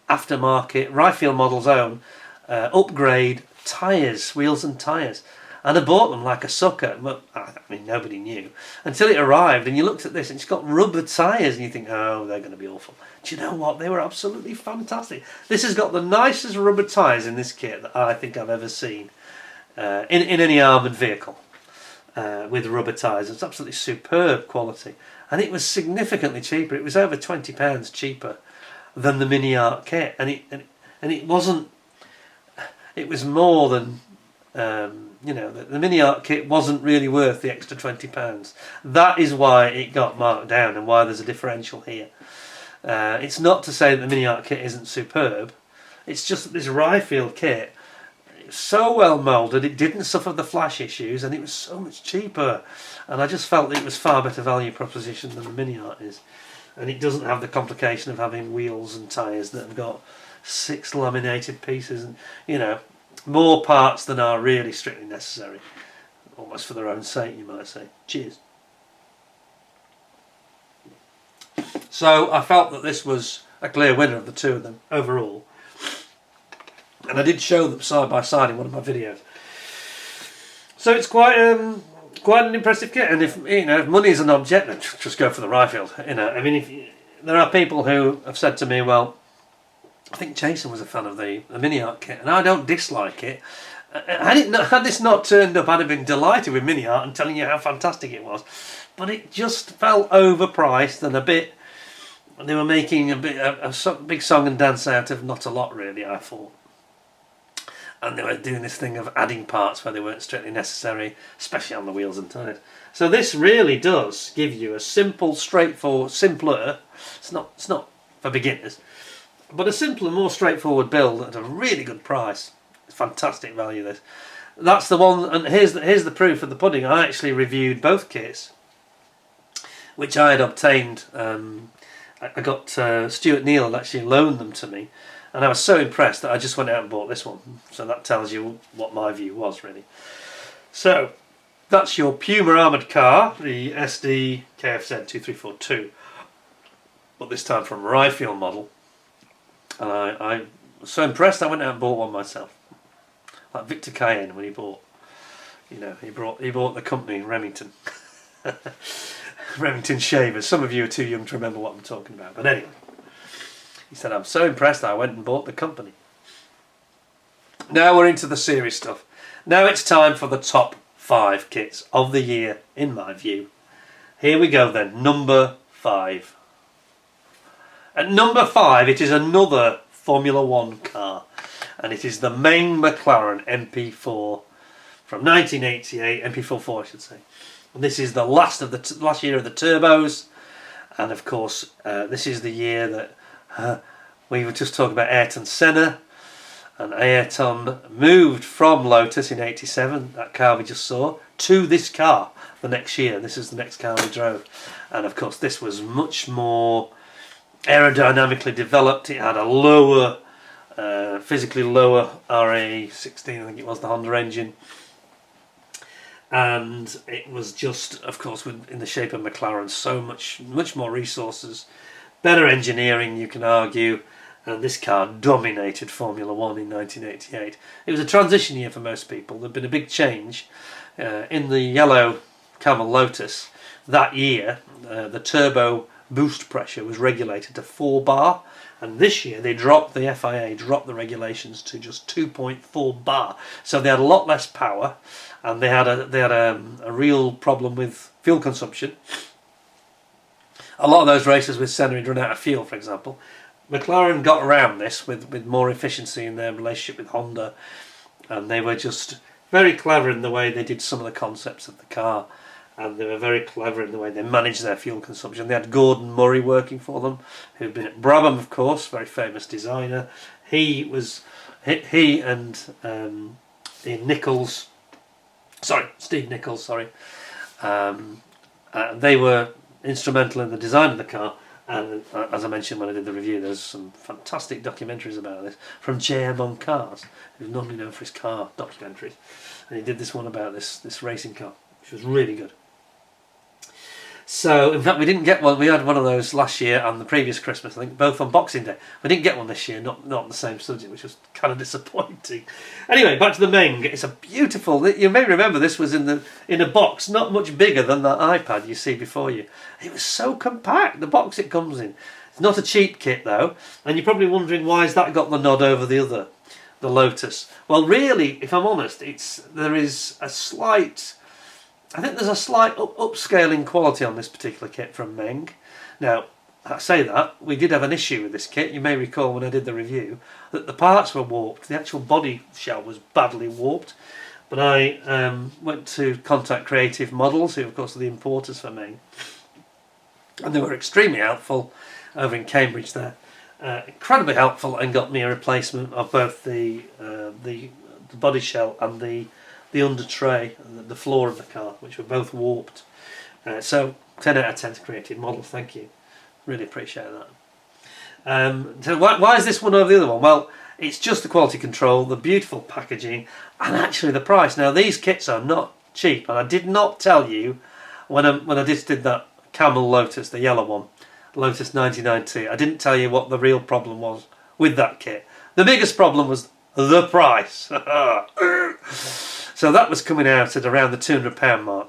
aftermarket Ryefield model's own upgrade tyres, wheels and tyres. And I bought them like a sucker. Well, I mean, nobody knew until it arrived, and you looked at this and it's got rubber tyres, and you think, oh, they're going to be awful. Do you know what? They were absolutely fantastic. This has got the nicest rubber tyres in this kit that I think I've ever seen in any armoured vehicle with rubber tyres. It's absolutely superb quality, and it was significantly cheaper. It was over £20 cheaper than the Mini Art kit, and it wasn't. It was more than. The Mini Art kit wasn't really worth the extra £20. That is why it got marked down and why there's a differential here. It's not to say that the Mini Art kit isn't superb. It's just that this Ryefield kit, it's so well moulded, it didn't suffer the flash issues, and it was so much cheaper. And I just felt it was far better value proposition than the Mini Art is. And it doesn't have the complication of having wheels and tyres that have got 6 laminated pieces and, more parts than are really strictly necessary, almost for their own sake, you might say. Cheers. So I felt that this was a clear winner of the two of them overall, and I did show them side by side in one of my videos. So it's quite an impressive kit, and if money is an object, then just go for the Ryefield. I mean, there are people who have said to me, well, I think Jason was a fan of the Mini Art kit, and I don't dislike it. Had this not turned up, I'd have been delighted with Mini Art and telling you how fantastic it was. But it just felt overpriced and a bit. They were making a big song and dance out of not a lot, really, I thought. And they were doing this thing of adding parts where they weren't strictly necessary, especially on the wheels and tyres. So this really does give you a simple, straightforward, simpler. It's not for beginners. But a simpler, more straightforward build at a really good price. It's fantastic value, this. That's the one, and here's the proof of the pudding. I actually reviewed both kits, which I had obtained. I got Stuart Neal had actually loaned them to me, and I was so impressed that I just went out and bought this one. So that tells you what my view was, really. So that's your Puma armoured car, the SD KFZ 2342, but this time from Ryefield model. And I was so impressed I went out and bought one myself, like Victor Cayenne when he bought, he bought the company Remington, Remington shavers. Some of you are too young to remember what I'm talking about, but anyway, he said I'm so impressed I went and bought the company. Now we're into the serious stuff. Now it's time for the top 5 kits of the year, in my view. Here we go then, number 5. At number 5, it is another Formula 1 car, and it is the main McLaren MP4 from 1988, MP44 I should say. And this is the last year of the turbos, and of course this is the year that we were just talking about Ayrton Senna, and Ayrton moved from Lotus in 87, that car we just saw, to this car the next year. This is the next car we drove, and of course this was much more aerodynamically developed. It had a lower, physically lower RA16, I think it was, the Honda engine, and it was just, of course, in the shape of McLaren, so much more resources, better engineering, you can argue, and this car dominated Formula 1 in 1988. It was a transition year for most people. There'd been a big change in the yellow Camel Lotus that year. The turbo boost pressure was regulated to 4 bar, And this year they dropped, the FIA dropped the regulations to just 2.4 bar. So they had a lot less power, and they had a real problem with fuel consumption. A lot of those races with Senna had run out of fuel, for example. McLaren got around this with more efficiency in their relationship with Honda, and they were just very clever in the way they did some of the concepts of the car, and they were very clever in the way they managed their fuel consumption. They had Gordon Murray working for them, who'd been at Brabham, of course, very famous designer. He and Steve Nichols, they were instrumental in the design of the car. And as I mentioned when I did the review, there's some fantastic documentaries about this from JM on Cars, who's normally known for his car documentaries, and he did this one about this racing car, which was really good. So in fact we didn't get one. We had one of those last year and the previous Christmas, I think, both on Boxing Day. We didn't get one this year, not the same subject, which was kind of disappointing. Anyway, back to the Meng. It's a beautiful, you may remember this was in a box not much bigger than that iPad you see before you. It was so compact, the box it comes in. It's not a cheap kit though, and you're probably wondering why has that got the nod over the Lotus. Well really, if I'm honest, there's a slight upscaling quality on this particular kit from Meng. Now, I say that, we did have an issue with this kit. You may recall when I did the review that the parts were warped. The actual body shell was badly warped. But I went to contact Creative Models, who of course are the importers for Meng. And they were extremely helpful over in Cambridge there. Incredibly helpful, and got me a replacement of both the body shell and the under tray, the floor of the car, which were both warped. So 10 out of 10 to Creative Models, thank you. Really appreciate that. So why is this one over the other one? Well, it's just the quality control, the beautiful packaging, and actually the price. Now these kits are not cheap, and I did not tell you when I just did that Camel Lotus, the yellow one, Lotus 99T, I didn't tell you what the real problem was with that kit. The biggest problem was the price. So that was coming out at around the £200 mark.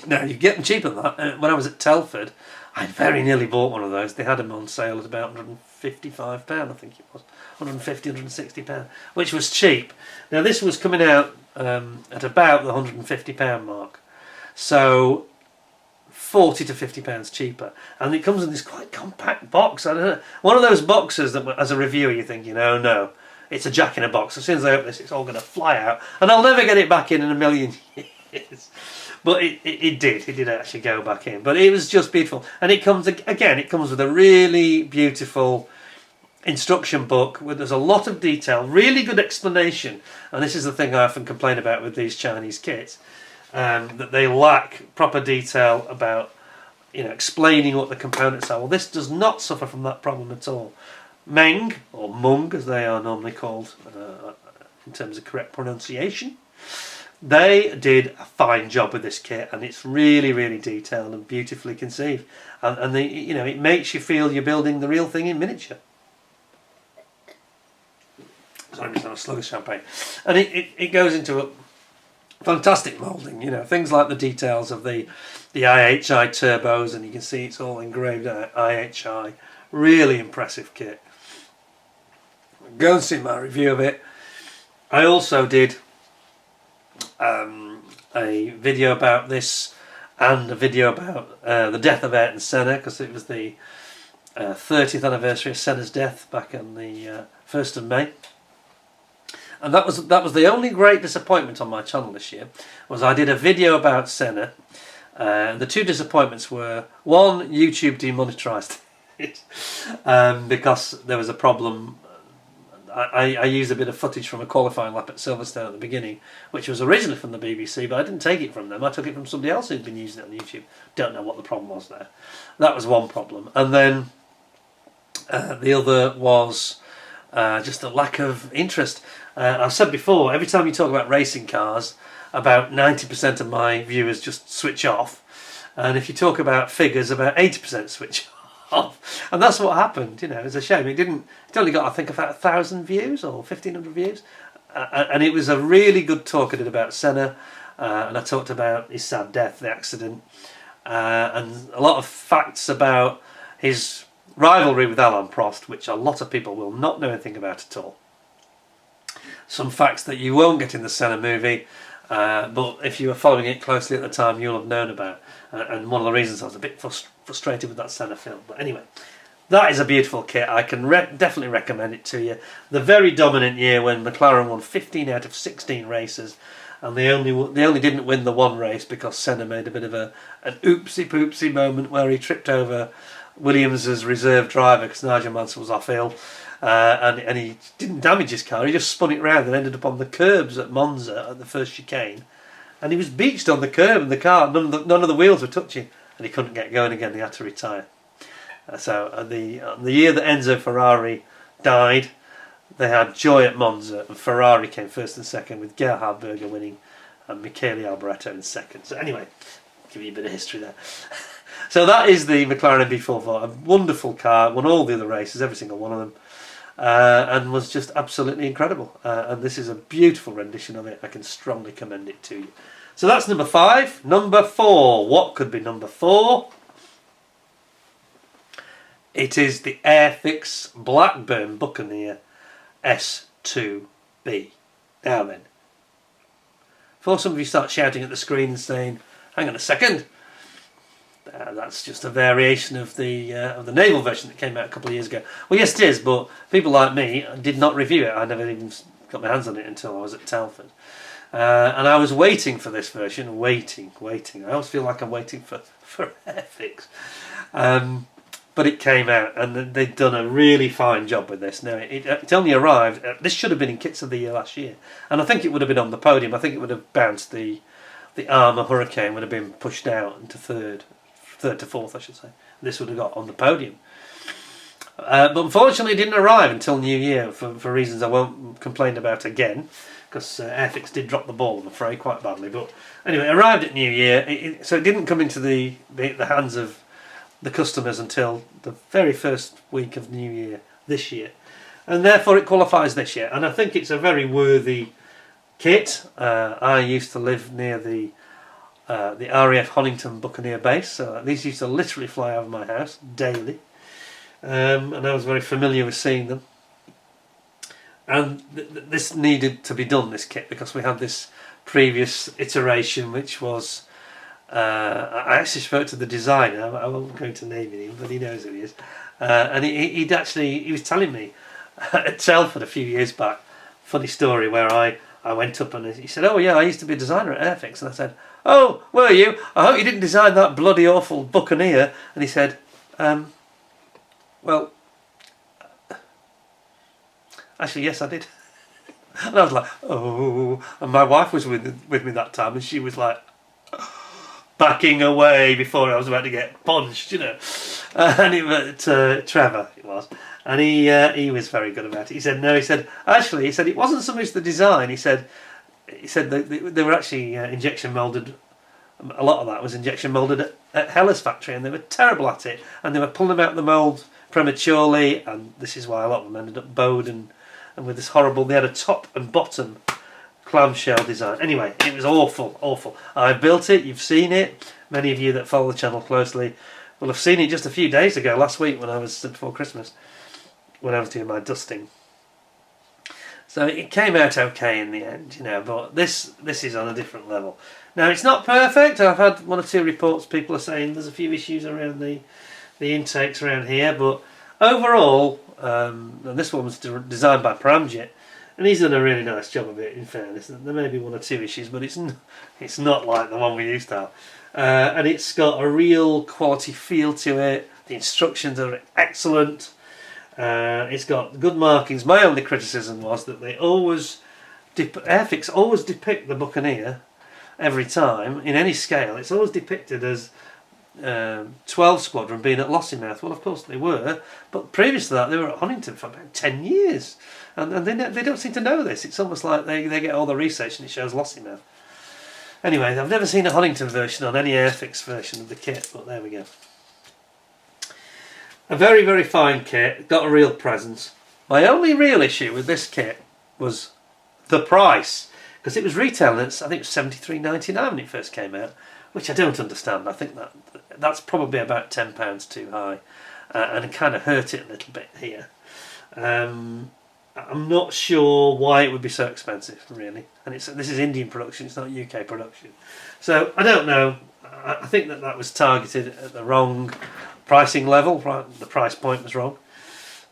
Now you get them cheaper than that. When I was at Telford, I very nearly bought one of those. They had them on sale at about £155, I think it was. £150, £160, which was cheap. Now this was coming out at about the £150 mark. So £40 to £50 cheaper, and it comes in this quite compact box. I don't know, one of those boxes that as a reviewer you're thinking, oh no, it's a jack in a box. As soon as I open this, it's all going to fly out, and I'll never get it back in a million years. But it did actually go back in. But it was just beautiful, and it comes with a really beautiful instruction book where there's a lot of detail, really good explanation. And this is the thing I often complain about with these Chinese kits. That they lack proper detail about, explaining what the components are. Well, this does not suffer from that problem at all. Meng, or Mung as they are normally called in terms of correct pronunciation, they did a fine job with this kit, and it's really, really detailed and beautifully conceived. And it makes you feel you're building the real thing in miniature. Sorry, I'm just having a slug of champagne. And it goes into a fantastic moulding, things like the details of the IHI turbos, and you can see it's all engraved IHI. Really impressive kit. Go and see my review of it. I also did a video about this and a video about the death of Ayrton Senna, because it was the 30th anniversary of Senna's death back on the 1st of May. And that was the only great disappointment on my channel this year, was I did a video about Senna. The two disappointments were, one, YouTube demonetized it because there was a problem. I used a bit of footage from a qualifying lap at Silverstone at the beginning, which was originally from the BBC, but I didn't take it from them. I took it from somebody else who'd been using it on YouTube. Don't know what the problem was there. That was one problem. And then the other was just a lack of interest. I've said before, every time you talk about racing cars, about 90% of my viewers just switch off, and if you talk about figures, about 80% switch off. And that's what happened. It's a shame. It only got, I think, about 1,000 views or 1,500 views, and it was a really good talk I did about Senna, and I talked about his sad death, the accident, and a lot of facts about his rivalry with Alain Prost, which a lot of people will not know anything about at all. Some facts that you won't get in the Senna movie, but if you were following it closely at the time, you'll have known about. And one of the reasons I was a bit frustrated with that Senna film. But anyway, that is a beautiful kit. I can definitely recommend it to you. The very dominant year when McLaren won 15 out of 16 races, and they only didn't win the one race because Senna made a bit of an oopsie poopsie moment where he tripped over Williams' reserve driver because Nigel Mansell was off ill. And he didn't damage his car, he just spun it round and ended up on the curbs at Monza at the first chicane. And he was beached on the curb and the car, none of the wheels were touching, and he couldn't get going again, he had to retire. So the year that Enzo Ferrari died, they had joy at Monza, and Ferrari came first and second with Gerhard Berger winning and Michele Alboreto in second. So anyway, give you a bit of history there. So that is the McLaren MB4, a wonderful car, won all the other races, every single one of them. And was just absolutely incredible. And this is a beautiful rendition of it. I can strongly commend it to you. So that's number 5. Number 4. What could be number 4? It is the Airfix Blackburn Buccaneer S2B. Now then, before some of you start shouting at the screen and saying, hang on a second, that's just a variation of the naval version that came out a couple of years ago. Well, yes it is, but people like me did not review it. I never even got my hands on it until I was at Telford. And I was waiting for this version, waiting. I always feel like I'm waiting for Airfix. But it came out, and they'd done a really fine job with this. Now, it only arrived, this should have been in Kits of the Year last year, and I think it would have been on the podium. I think it would have bounced the Armour Hurricane, would have been pushed out into third to fourth, I should say. This would have got on the podium. But unfortunately it didn't arrive until New Year, for reasons I won't complain about again, because Airfix did drop the ball, I'm afraid, quite badly. But anyway, it arrived at New Year, so it didn't come into the hands of the customers until the very first week of New Year this year, and therefore it qualifies this year. And I think it's a very worthy kit. I used to live near the RAF Honington Buccaneer base, so these used to literally fly over my house daily, and I was very familiar with seeing them. And this needed to be done, this kit, because we had this previous iteration which was I actually spoke to the designer. I won't go into naming him, but he knows who he is. And he was telling me at Telford a few years back, funny story, where I went up and he said, oh yeah, I used to be a designer at Airfix. And I said, oh, were you? I hope you didn't design that bloody awful Buccaneer. And he said, well, actually yes I did. And I was like, oh, and my wife was with me that time, and she was like backing away before I was about to get punched, you know. And it was Trevor, it was, and he was very good about it. He said no. He said actually, he said it wasn't so much the design. He said they were actually injection molded. A lot of that was injection molded at Heller's factory, and they were terrible at it. And they were pulling them out of the mould prematurely, and this is why a lot of them ended up bowed and with this horrible. They had a top and bottom clamshell design. Anyway, it was awful. I built it. You've seen it. Many of you that follow the channel closely will have seen it just a few days ago, last week, when I was before Christmas, when I was doing my dusting. So it came out okay in the end, you know. But this is on a different level. Now it's not perfect. I've had one or two reports. People are saying there's a few issues around the intakes around here, but overall, and this one was designed by Paramjet, and he's done a really nice job of it. In fairness, there may be one or two issues, but it's not like the one we used to have. And it's got a real quality feel to it. The instructions are excellent. It's got good markings. My only criticism was that they always Airfix always depict the Buccaneer every time in any scale. It's always depicted as 12 Squadron being at Lossiemouth. Well, of course they were, but previous to that they were at Honington for about 10 years, and they don't seem to know this. It's almost like they get all the research and it shows Lossiemouth. Anyway, I've never seen a Honington version on any Airfix version of the kit, but there we go. A very, very fine kit, got a real presence. My only real issue with this kit was the price, because it was retailing at, I think it was $73.99 when it first came out, which I don't understand. I think that's probably about £10 too high. and it kind of hurt it a little bit here. I'm not sure why it would be so expensive, really. And this is Indian production, it's not UK production. So I don't know. I think that was targeted at the wrong pricing level. The price point was wrong.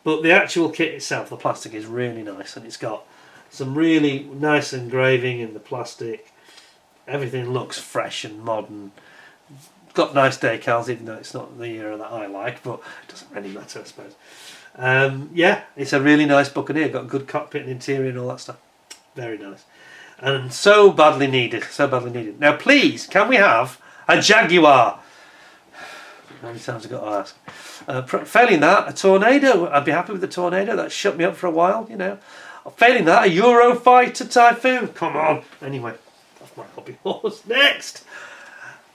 But the actual kit itself, the plastic is really nice, and it's got some really nice engraving in the plastic. Everything looks fresh and modern. It's got nice decals, even though it's not the era that I like, but it doesn't really matter, I suppose. Yeah, it's a really nice Buccaneer. Got a good cockpit and interior and all that stuff. Very nice. And so badly needed. So badly needed. Now, please, can we have a Jaguar? How many times I've got to ask? Failing that, a Tornado. I'd be happy with the Tornado. That shut me up for a while, you know. Failing that, a Eurofighter Typhoon. Come on. Anyway, that's my hobby horse. Next.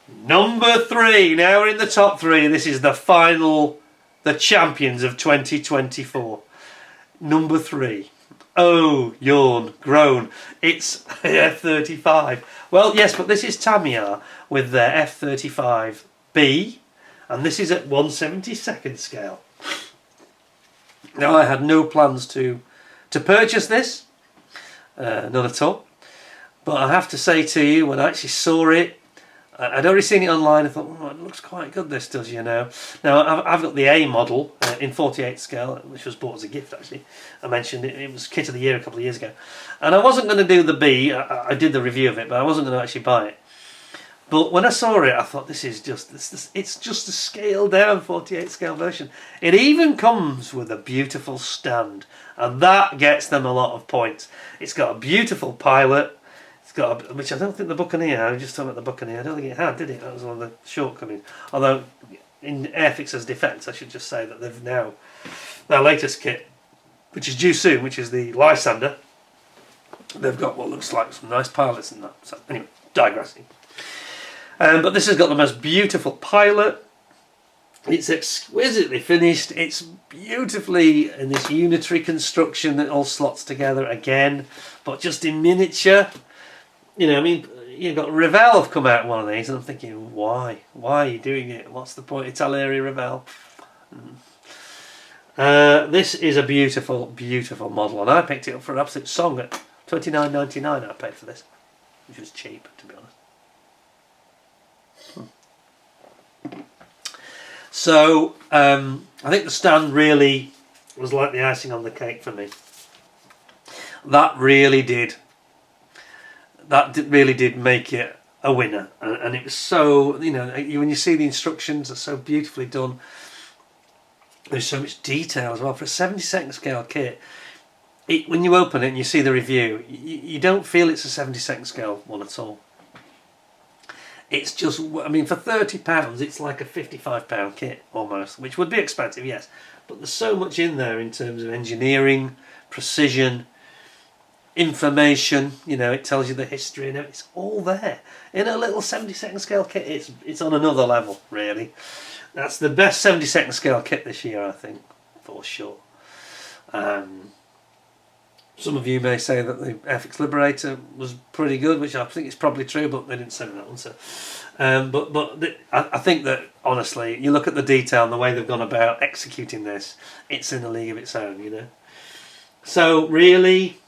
Number 3. Now we're in the top 3. This is the final, the champions of 2024. Number 3. Oh, yawn, groan. It's F-35. Well, yes, but this is Tamiya with their F-35B, and this is at 1/72nd scale. Now, I had no plans to purchase this, none at all. But I have to say to you, when I actually saw it, I'd already seen it online. I thought, oh, it looks quite good, this does, you know. Now, I've got the A model in 48 scale, which was bought as a gift, actually. I mentioned it was Kit of the Year a couple of years ago. And I wasn't going to do the B. I did the review of it, but I wasn't going to actually buy it. But when I saw it, I thought, it's just a scaled down 48 scale version. It even comes with a beautiful stand, and that gets them a lot of points. It's got a beautiful pilot. Which I don't think the Buccaneer, I was just talking about the Buccaneer, I don't think it had, did it? That was one of the shortcomings. Although, in Airfixer's defence, I should just say that they've now, their latest kit, which is due soon, which is the Lysander, they've got what looks like some nice pilots in that. So, anyway, digressing. But this has got the most beautiful pilot. It's exquisitely finished. It's beautifully in this unitary construction that all slots together again, but just in miniature. You know, I mean, you've got Revell have come out in one of these, and I'm thinking, why? Why are you doing it? What's the point? Italeri Revell. This is a beautiful, beautiful model, and I picked it up for an absolute song at $29.99. I paid for this, which was cheap, to be honest. So, I think the stand really was like the icing on the cake for me. That really did make it a winner, and it was so, you know, when you see the instructions, are so beautifully done. There's so much detail as well for a 72nd scale kit. When you open it and you see the review, you don't feel it's a 72nd scale one at all. It's just, I mean, for £30 it's like a £55 kit almost, which would be expensive, yes, but there's so much in there in terms of engineering, precision, information. You know, it tells you the history and it's all there in a little 72nd scale kit. It's on another level, really. That's the best 72nd scale kit this year, I think, for sure. Some of you may say that the FX Liberator was pretty good, which I think is probably true, but they didn't send me that one. So, I think that honestly, you look at the detail and the way they've gone about executing this, it's in a league of its own, you know. So really,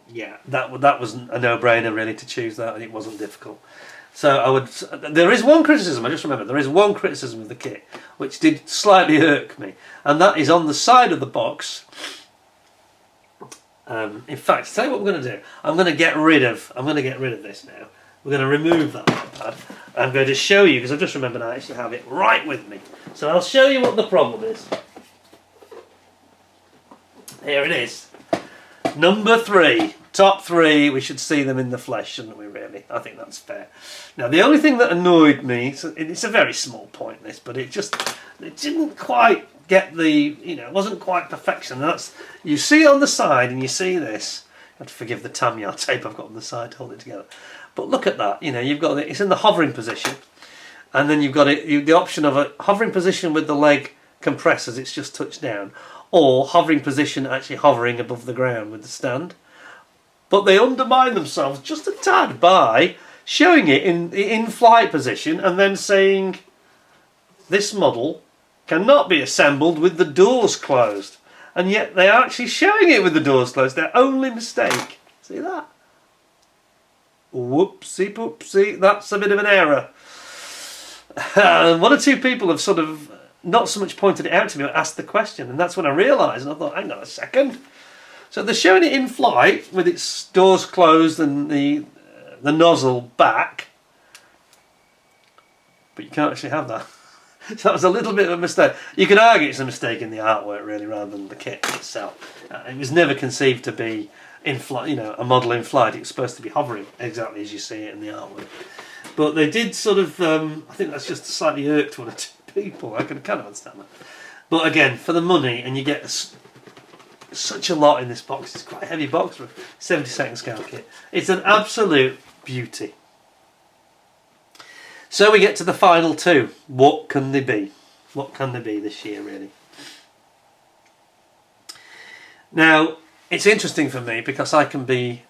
yeah, that was a no-brainer really to choose that, and it wasn't difficult. So there is one criticism, I just remember, there is one criticism of the kit which did slightly irk me, and that is on the side of the box. In fact, tell you what we're going to do. I'm going to get rid of this now. We're going to remove that pad. I'm going to show you, because I've just remembered I actually have it right with me. So I'll show you what the problem is. Here it is. Number 3. Top 3. We should see them in the flesh, shouldn't we, really? I think that's fair. Now, the only thing that annoyed me, it's a very small point, this, but it didn't quite get it wasn't quite perfection. That's, you see it on the side and you see this. I have to forgive the Tamiya tape I've got on the side to hold it together. But look at that, you've got it's in the hovering position, and then you've got the option of a hovering position with the leg compressed as it's just touched down, or hovering position actually hovering above the ground with the stand. But they undermine themselves just a tad by showing it in flight position and then saying this model cannot be assembled with the doors closed. And yet they are actually showing it with the doors closed. Their only mistake. See that? Whoopsie poopsie. That's a bit of an error. One or two people have sort of not so much pointed it out to me, but asked the question. And that's when I realised. And I thought, hang on a second. So they're showing it in flight with its doors closed and the nozzle back. But you can't actually have that. So that was a little bit of a mistake. You could argue it's a mistake in the artwork, really, rather than the kit itself. It was never conceived to be in flight, a model in flight. It was supposed to be hovering exactly as you see it in the artwork. But they did sort of, I think that's just slightly irked one or two people. I can kind of understand that. But again, for the money, and you get such a lot in this box. It's quite a heavy box for a 72nd scale kit. It's an absolute beauty. So we get to the final two. What can they be? What can they be this year, really? Now, it's interesting for me because I can be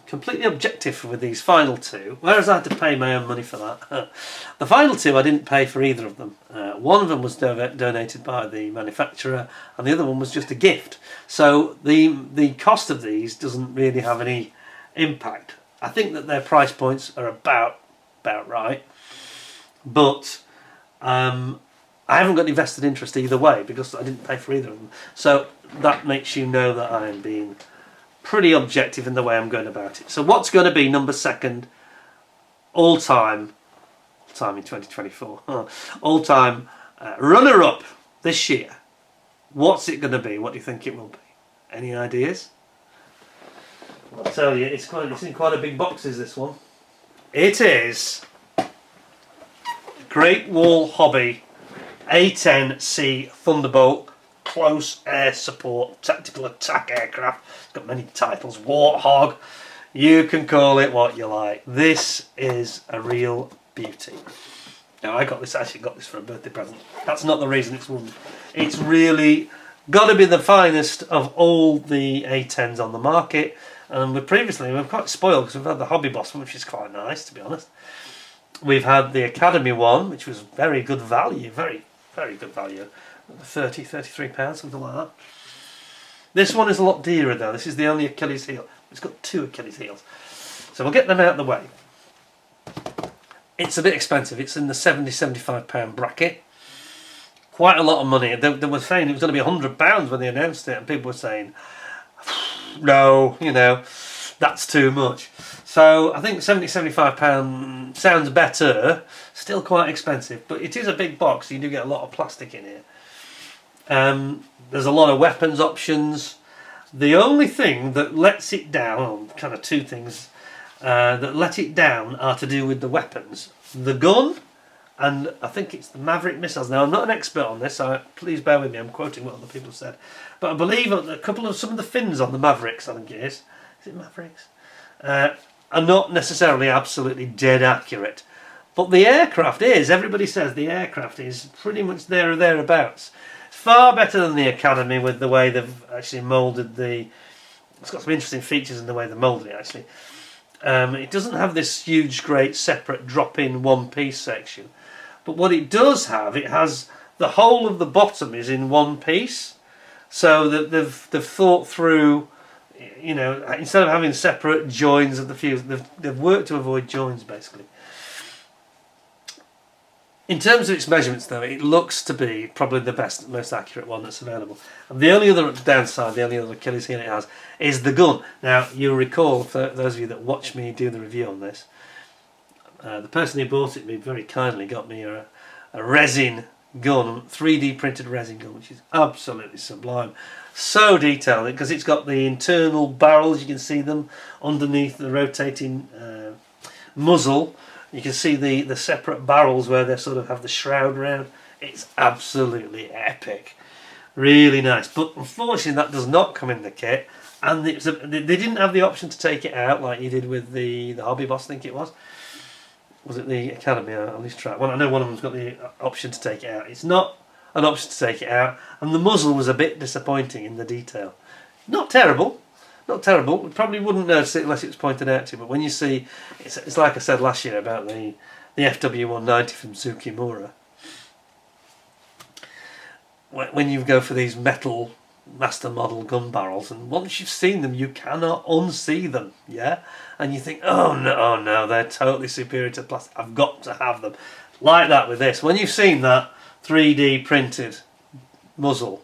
completely objective with these final two, whereas I had to pay my own money for that. The final two I didn't pay for either of them. One of them was donated by the manufacturer, and the other one was just a gift. So the cost of these doesn't really have any impact. I think that their price points are about right. But I haven't got any vested interest either way because I didn't pay for either of them. So that makes you know that I am being pretty objective in the way I'm going about it. So what's going to be number second all time in 2024, all time runner-up this year? What's it going to be? What do you think it will be? Any ideas? I'll tell you, it's in quite a big boxes, this one. It is Great Wall Hobby A10C Thunderbolt Close Air Support Tactical Attack Aircraft. It's got many titles. Warthog. You can call it what you like. This is a real beauty. Now I actually got this for a birthday present. That's not the reason it's won. It's really got to be the finest of all the A10s on the market. And we're quite spoiled because we've had the Hobby Boss one, which is quite nice, to be honest. We've had the Academy one, which was very good value, very, very good value. £33, something like that. This one is a lot dearer though. This is the only Achilles heel. It's got two Achilles heels. So we'll get them out of the way. It's a bit expensive. It's in the £70–75 bracket. Quite a lot of money. They were saying it was going to be £100 when they announced it, and people were saying, no, that's too much. So I think £70–75 sounds better. Still quite expensive, but it is a big box. So you do get a lot of plastic in here. There's a lot of weapons options. The only thing that lets it down, kind of two things that let it down, are to do with the weapons. The gun, and I think it's the Maverick missiles. Now I'm not an expert on this, so please bear with me. I'm quoting what other people said, but I believe some of the fins on the Mavericks, I think it is it Mavericks? Are not necessarily absolutely dead accurate. But the aircraft is, everybody says the aircraft is pretty much there or thereabouts. It's far better than the Academy with the way they've actually moulded it's got some interesting features in the way they moulded it actually. It doesn't have this huge, great, separate drop-in one-piece section. But what it does have, it has the whole of the bottom is in one piece. So that they've thought through, instead of having separate joins of the fuse, they've worked to avoid joins basically. In terms of its measurements though, it looks to be probably the best, most accurate one that's available. And the only other downside, the only other Achilles heel it has, is the gun. Now you'll recall, for those of you that watch me do the review on this, the person who bought it me very kindly got me a resin gun, 3D printed resin gun, which is absolutely sublime. So detailed, because it's got the internal barrels, you can see them underneath the rotating muzzle. You can see the separate barrels where they sort of have the shroud round. It's absolutely epic. Really nice. But unfortunately that does not come in the kit. And they didn't have the option to take it out like you did with the Hobby Boss, I think it was. Was it the Academy? I'll at least try. Well, I know one of them's got the option to take it out. It's not an option to take it out. And the muzzle was a bit disappointing in the detail. Not terrible. Not terrible. We probably wouldn't notice it unless it was pointed out to you. But when you see, it's like I said last year about the FW190 from Tsukimura. when you go for these metal master model gun barrels, and once you've seen them you cannot unsee them, yeah, and you think, oh no, they're totally superior to plastic, I've got to have them. Like that with this, when you've seen that 3D printed muzzle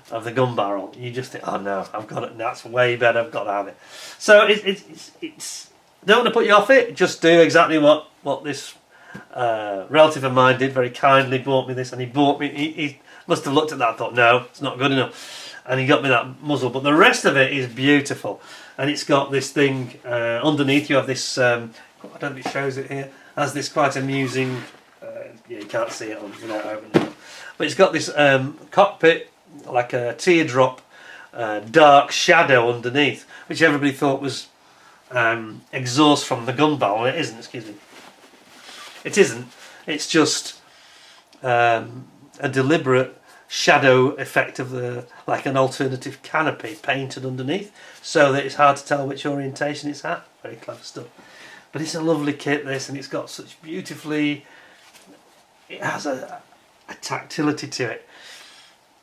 of the gun barrel, you just think, oh no, I've got it, that's way better, I've got to have it. So it's don't want to put you off it, just do exactly what this relative of mine did. Very kindly bought me this, and he must have looked at that and thought, no, it's not good enough, and he got me that muzzle. But the rest of it is beautiful, and it's got this thing underneath. You have this, I don't know if it shows it here, has this quite amusing, yeah, you can't see it without opening it, but it's got this cockpit, like a teardrop dark shadow underneath, which everybody thought was exhaust from the gun barrel. It isn't, excuse me. It isn't. It's just a deliberate shadow effect of like an alternative canopy painted underneath, so that it's hard to tell which orientation it's at. Very clever stuff. But it's a lovely kit, this, and it's got such beautifully. It has a tactility to it.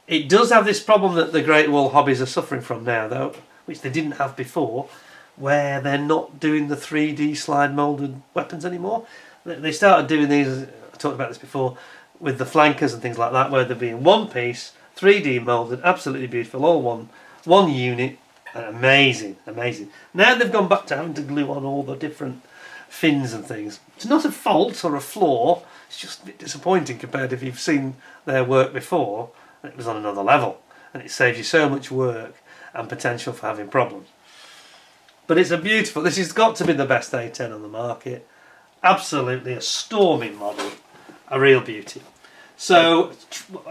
It does have this problem that the Great Wall hobbies are suffering from now, though, which they didn't have before, where they're not doing the 3D slide moulded weapons anymore. They started doing these, I talked about this before, with the flankers and things like that, where they're being one piece, 3D moulded, absolutely beautiful, all one unit, and amazing. Now they've gone back to having to glue on all the different fins and things. It's not a fault or a flaw, it's just a bit disappointing compared to if you've seen their work before, and it was on another level, and it saves you so much work and potential for having problems. But it's a beautiful, this has got to be the best A10 on the market. Absolutely a storming model, a real beauty. So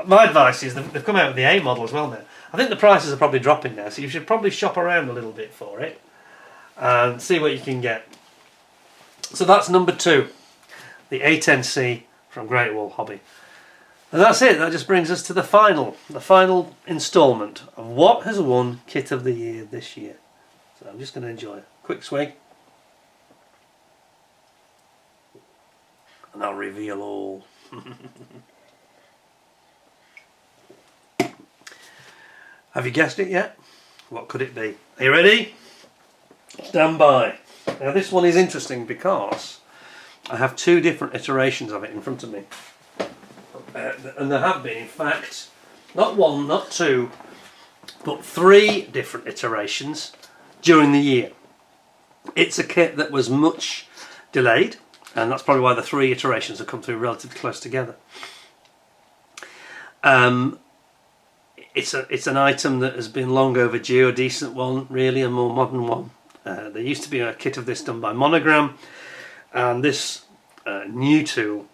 my advice is they've come out with the A model as well now. I think the prices are probably dropping now, so you should probably shop around a little bit for it and see what you can get. So that's number 2, the A10C from Great Wall Hobby. And that's it. That just brings us to the final instalment of what has won Kit of the Year this year. So I'm just going to enjoy a quick swig, and I'll reveal all. Have you guessed it yet? What could it be? Are you ready? Stand by. Now this one is interesting because I have 2 different iterations of it in front of me. And there have been, in fact, not 1, not 2, but 3 different iterations during the year. It's a kit that was much delayed, and that's probably why the 3 iterations have come through relatively close together. It's an item that has been long overdue, a decent one, really, a more modern one. There used to be a kit of this done by Monogram, and this new tool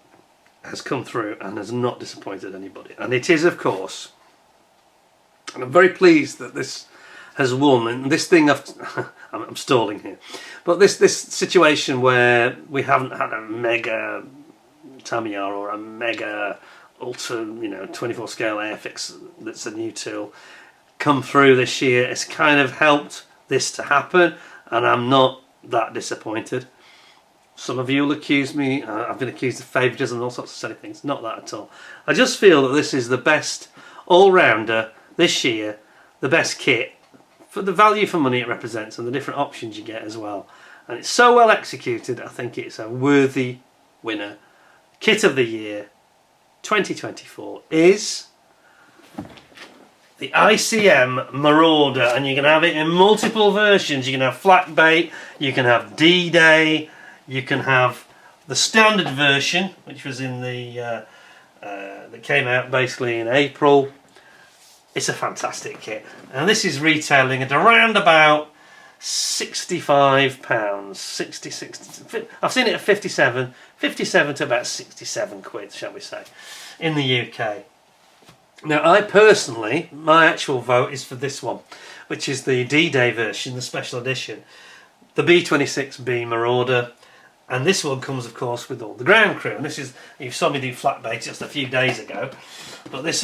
has come through and has not disappointed anybody. And it is, of course, and I'm very pleased that this has won. And this thing, I'm stalling here, but this situation where we haven't had a mega Tamiya or a mega Ultra, 24 scale Airfix, that's a new tool, come through this year, it's kind of helped this to happen, and I'm not that disappointed. Some of you will accuse me, I've been accused of favouritism and all sorts of silly things. Not that at all. I just feel that this is the best all-rounder this year, the best kit, for the value for money it represents and the different options you get as well. And it's so well executed, I think it's a worthy winner. Kit of the Year 2024 is the ICM Marauder, and you can have it in multiple versions. You can have Flak Bait, you can have D-Day, you can have the standard version, which was in the that came out basically in April. It's a fantastic kit, and this is retailing at around about £65, 60, I've seen it at 57 to about 67 quid, shall we say, in the UK. Now I personally, my actual vote is for this one, which is the D-Day version, the special edition, the B26B Marauder. And this one comes, of course, with all the ground crew. And this is, you saw me do Flak Bait just a few days ago. But this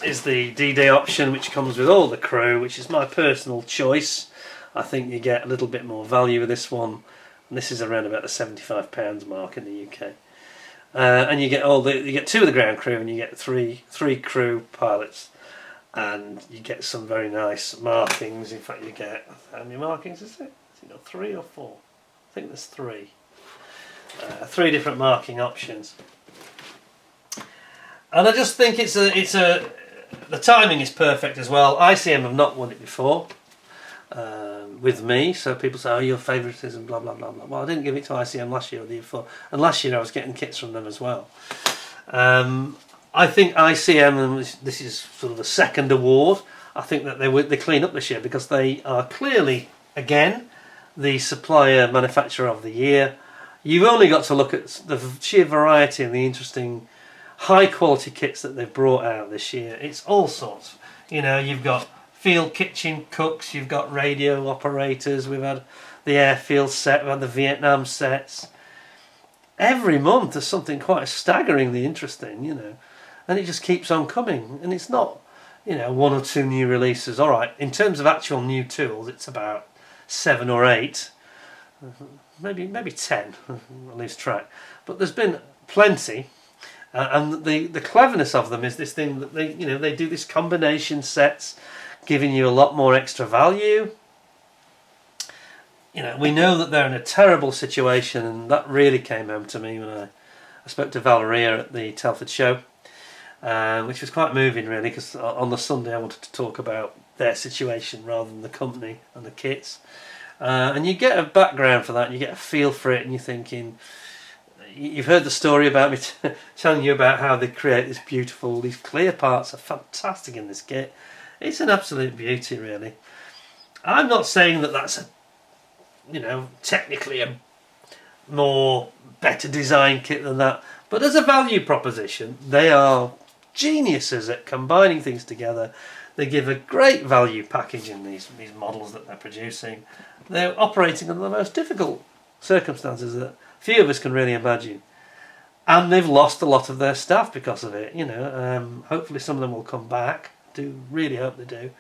is the D-Day option, which comes with all the crew, which is my personal choice. I think you get a little bit more value with this one. And this is around about the £75 mark in the UK. And you get you get 2 of the ground crew, and you get three crew pilots. and you get some very nice markings. In fact, you get, how many markings is it? Is it got 3 or 4? I think there's 3. 3 different marking options. And I just think the timing is perfect as well. ICM have not won it before with me, so people say, oh, your favouritism, blah blah blah blah. Well, I didn't give it to ICM last year or the year before, and last year I was getting kits from them as well. I think ICM, and this is sort of the second award, I think that they clean up this year because they are clearly, again, the supplier manufacturer of the year. You've only got to look at the sheer variety and the interesting high quality kits that they've brought out this year. It's all sorts. You know, you've got field kitchen cooks, you've got radio operators, we've had the airfield set, we've had the Vietnam sets. Every month there's something quite staggeringly interesting, you know, and it just keeps on coming. And it's not, you know, 1 or 2 new releases. All right, in terms of actual new tools, it's about 7 or 8, maybe 10. I lose track. But there's been plenty. And the cleverness of them is this thing that they do this combination sets, giving you a lot more extra value. You know, we know that they're in a terrible situation, and that really came home to me when I spoke to Valeria at the Telford show, which was quite moving really, because on the Sunday I wanted to talk about their situation rather than the company and the kits. And you get a background for that, and you get a feel for it, and you're thinking, you've heard the story about me telling you about how they create this beautiful, these clear parts are fantastic in this kit. It's an absolute beauty really. I'm not saying that that's technically a more better design kit than that, but as a value proposition they are geniuses at combining things together. They give a great value package in these models that they're producing. They're operating under the most difficult circumstances that few of us can really imagine, and they've lost a lot of their staff because of it. Hopefully some of them will come back. I do really hope they do.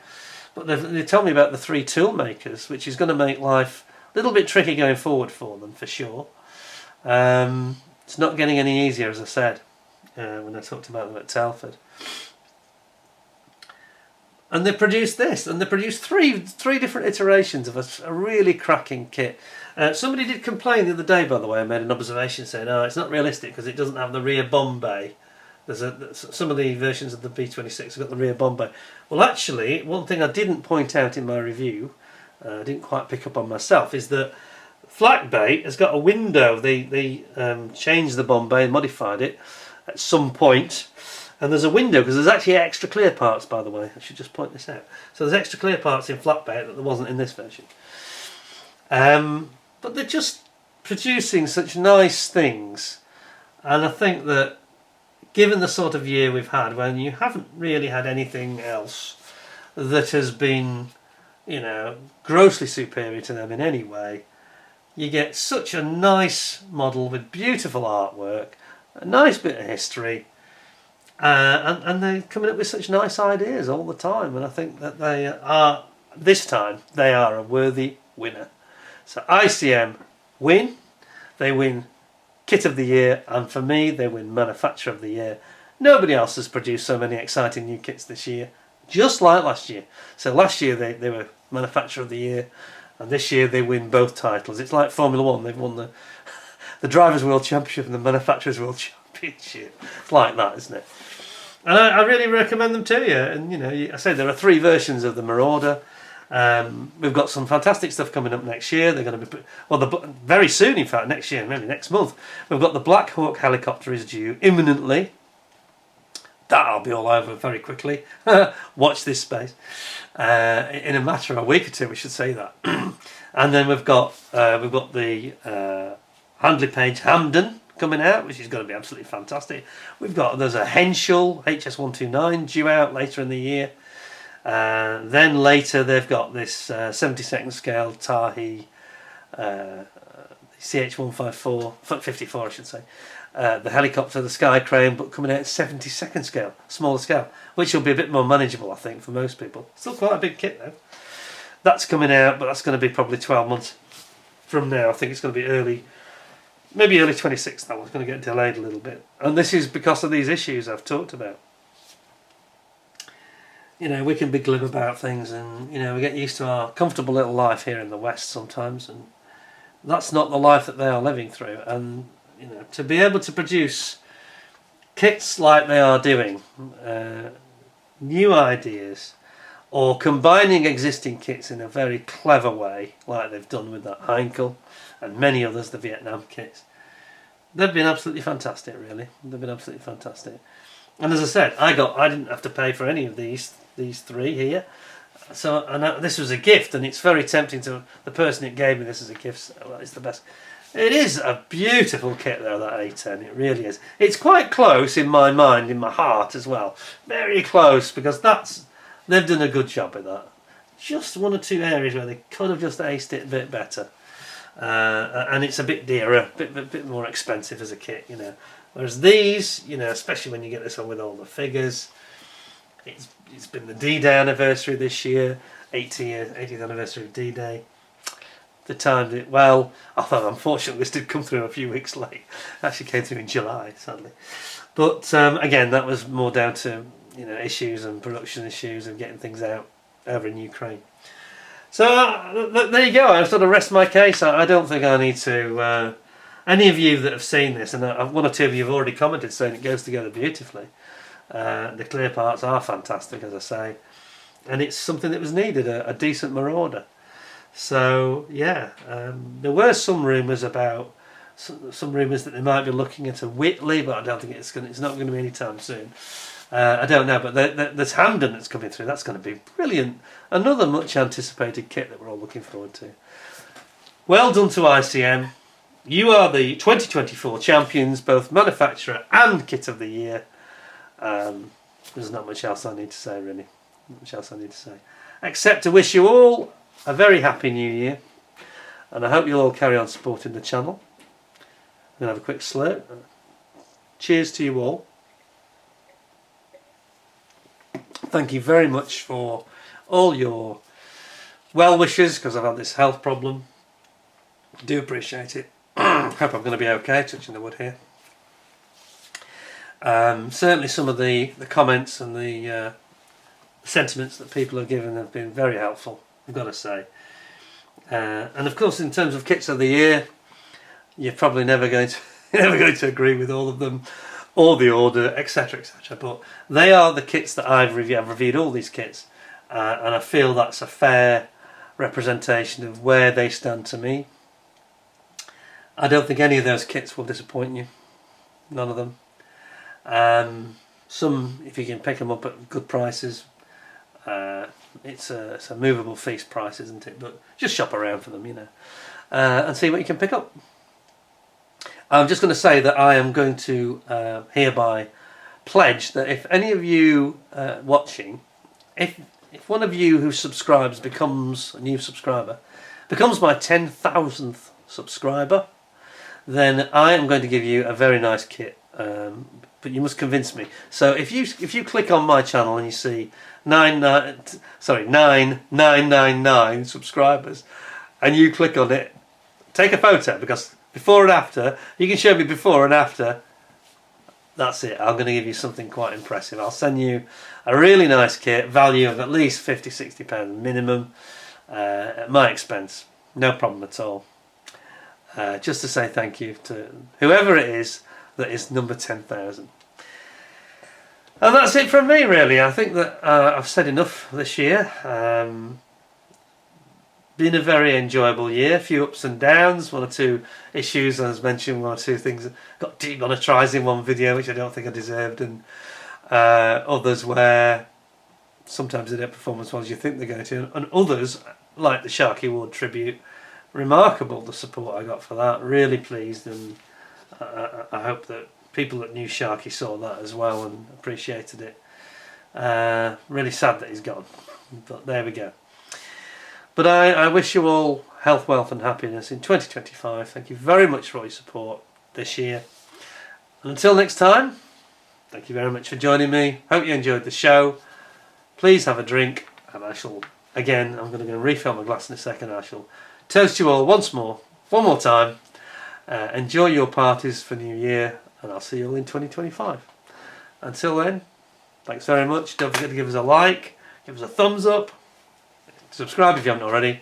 But they told me about the 3 tool makers, which is going to make life a little bit tricky going forward for them, for sure. It's not getting any easier, as I said when I talked about them at Telford. And they produced this, and they produced three different iterations of a really cracking kit. Somebody did complain the other day, by the way. I made an observation saying, "Oh, it's not realistic because it doesn't have the rear bomb bay." Some of the versions of the B26 have got the rear bomb bay. Well, actually, one thing I didn't point out in my review, I didn't quite pick up on myself, is that Flak Bay has got a window. They changed the bomb bay and modified it at some point. And there's a window, because there's actually extra clear parts, by the way. I should just point this out. So there's extra clear parts in Flak Bay that there wasn't in this version. But they're just producing such nice things. And I think that given the sort of year we've had, when you haven't really had anything else that has been, grossly superior to them in any way, you get such a nice model with beautiful artwork, a nice bit of history, and they're coming up with such nice ideas all the time. And I think that this time they are a worthy winner. So ICM win, they win Kit of the Year, and for me they win Manufacturer of the Year. Nobody else has produced so many exciting new kits this year, just like last year. So last year they were Manufacturer of the Year, and this year they win both titles. It's like Formula 1, they've won the Drivers' World Championship and the Manufacturers' World Championship. It's like that, isn't it? And I really recommend them to you. And I say there are 3 versions of the Marauder. We've got some fantastic stuff coming up next year. They're going to be very soon. In fact, next year, maybe next month. We've got the Black Hawk helicopter is due imminently. That'll be all over very quickly. Watch this space. In a matter of a week or 2, we should say that. And then we've got the Handley Page Hamden coming out, which is going to be absolutely fantastic. There's a Henschel HS129 due out later in the year. Then later they've got this 72nd scale Tahi CH154, 54 I should say, the helicopter, the Sky Crane, but coming out at 72nd scale, smaller scale, which will be a bit more manageable I think for most people. Still quite a big kit though. That's coming out, but that's going to be probably 12 months from now. I think it's going to be maybe early 26. That one's going to get delayed a little bit, and this is because of these issues I've talked about. you know, we can be glib about things, and you know, we get used to our comfortable little life here in the West sometimes, and that's not the life that they are living through. And you know, to be able to produce kits like they are doing, new ideas, or combining existing kits in a very clever way, like they've done with that Heinkel and many others, the Vietnam kits, they've been absolutely fantastic. Really, they've been absolutely fantastic. And as I said, I didn't have to pay for any of these three here. So, and this was a gift, and it's very tempting to the person that gave me this as a gift. So, well, it's the best. It is a beautiful kit though, that A10. It really is. It's quite close in my mind, in my heart as well. Very close, because they've done a good job with that. Just one or two areas where they could have just aced it a bit better. And it's a bit dearer, a bit more expensive as a kit, you know. Whereas these, you know, especially when you get this one with all the figures, it's been the D-Day anniversary this year, 80th anniversary of D-Day. The time that, well, although unfortunately this did come through a few weeks late. Actually came through in July, sadly. But again, that was more down to, you know, issues and production issues and getting things out over in Ukraine. So there you go. I sort of rest my case. I don't think I need to. Any of you that have seen this, and one or two of you have already commented saying it goes together beautifully. The clear parts are fantastic, as I say, and it's something that was needed, a decent marauder. So yeah, there were some rumours about some rumours that they might be looking at a Whitley, but I don't think it's not going to be anytime soon. I don't know, but there's Hamden that's coming through. That's going to be brilliant. Another much anticipated kit that we're all looking forward to. Well done to ICM. You are the 2024 champions, both manufacturer and kit of the year. There's not much else I need to say, really. Not much else I need to say, except to wish you all a very happy new year, and I hope you'll all carry on supporting the channel. I'm going to have a quick slurp. Cheers to you all. Thank you very much for all your well wishes, because I've had this health problem. I do appreciate it. Hope I'm going to be okay, touching the wood here. Certainly some of the comments and the sentiments that people have given have been very helpful, I've got to say. And of course, in terms of kits of the year, you're probably never going to agree with all of them, or the order, etc, etc. But they are the kits that I've reviewed all these kits, and I feel that's a fair representation of where they stand to me. I don't think any of those kits will disappoint you. None of them. Some, if you can pick them up at good prices, it's a movable feast price, isn't it? But just shop around for them, you know, and see what you can pick up. I'm just going to say that I am going to hereby pledge that if any of you watching, if one of you who subscribes becomes a new subscriber, becomes my 10,000th subscriber, then I am going to give you a very nice kit. But you must convince me. So if you click on my channel and you see 9,999 subscribers, and you click on it, take a photo, because before and after, you can show me before and after. That's it. I'm going to give you something quite impressive. I'll send you a really nice kit, value of at least £50–60 minimum, at my expense. No problem at all. Just to say thank you to whoever it is that is number 10,000. And that's it from me, really. I think that I've said enough this year. Been a very enjoyable year. A few ups and downs, one or two issues, as mentioned, one or two things. Got deep on a tries in one video, which I don't think I deserved, and others where sometimes they don't perform as well as you think they're going to, and others, like the Sharky Ward tribute, remarkable the support I got for that. Really pleased, and I hope that people that knew Sharky saw that as well and appreciated it. Really sad that he's gone, but there we go. But I wish you all health, wealth and happiness in 2025. Thank you very much for all your support this year. And until next time, thank you very much for joining me. Hope you enjoyed the show. Please have a drink, and I shall, again, I'm going to go and refill my glass in a second. I shall toast you all one more time. Enjoy your parties for New Year, and I'll see you all in 2025. Until then, thanks very much. Don't forget to give us a like, give us a thumbs up, subscribe if you haven't already,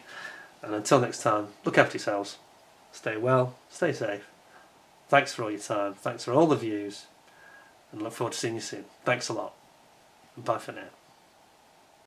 and until next time, look after yourselves, stay well, stay safe. Thanks for all your time, thanks for all the views, and look forward to seeing you soon. Thanks a lot, and bye for now.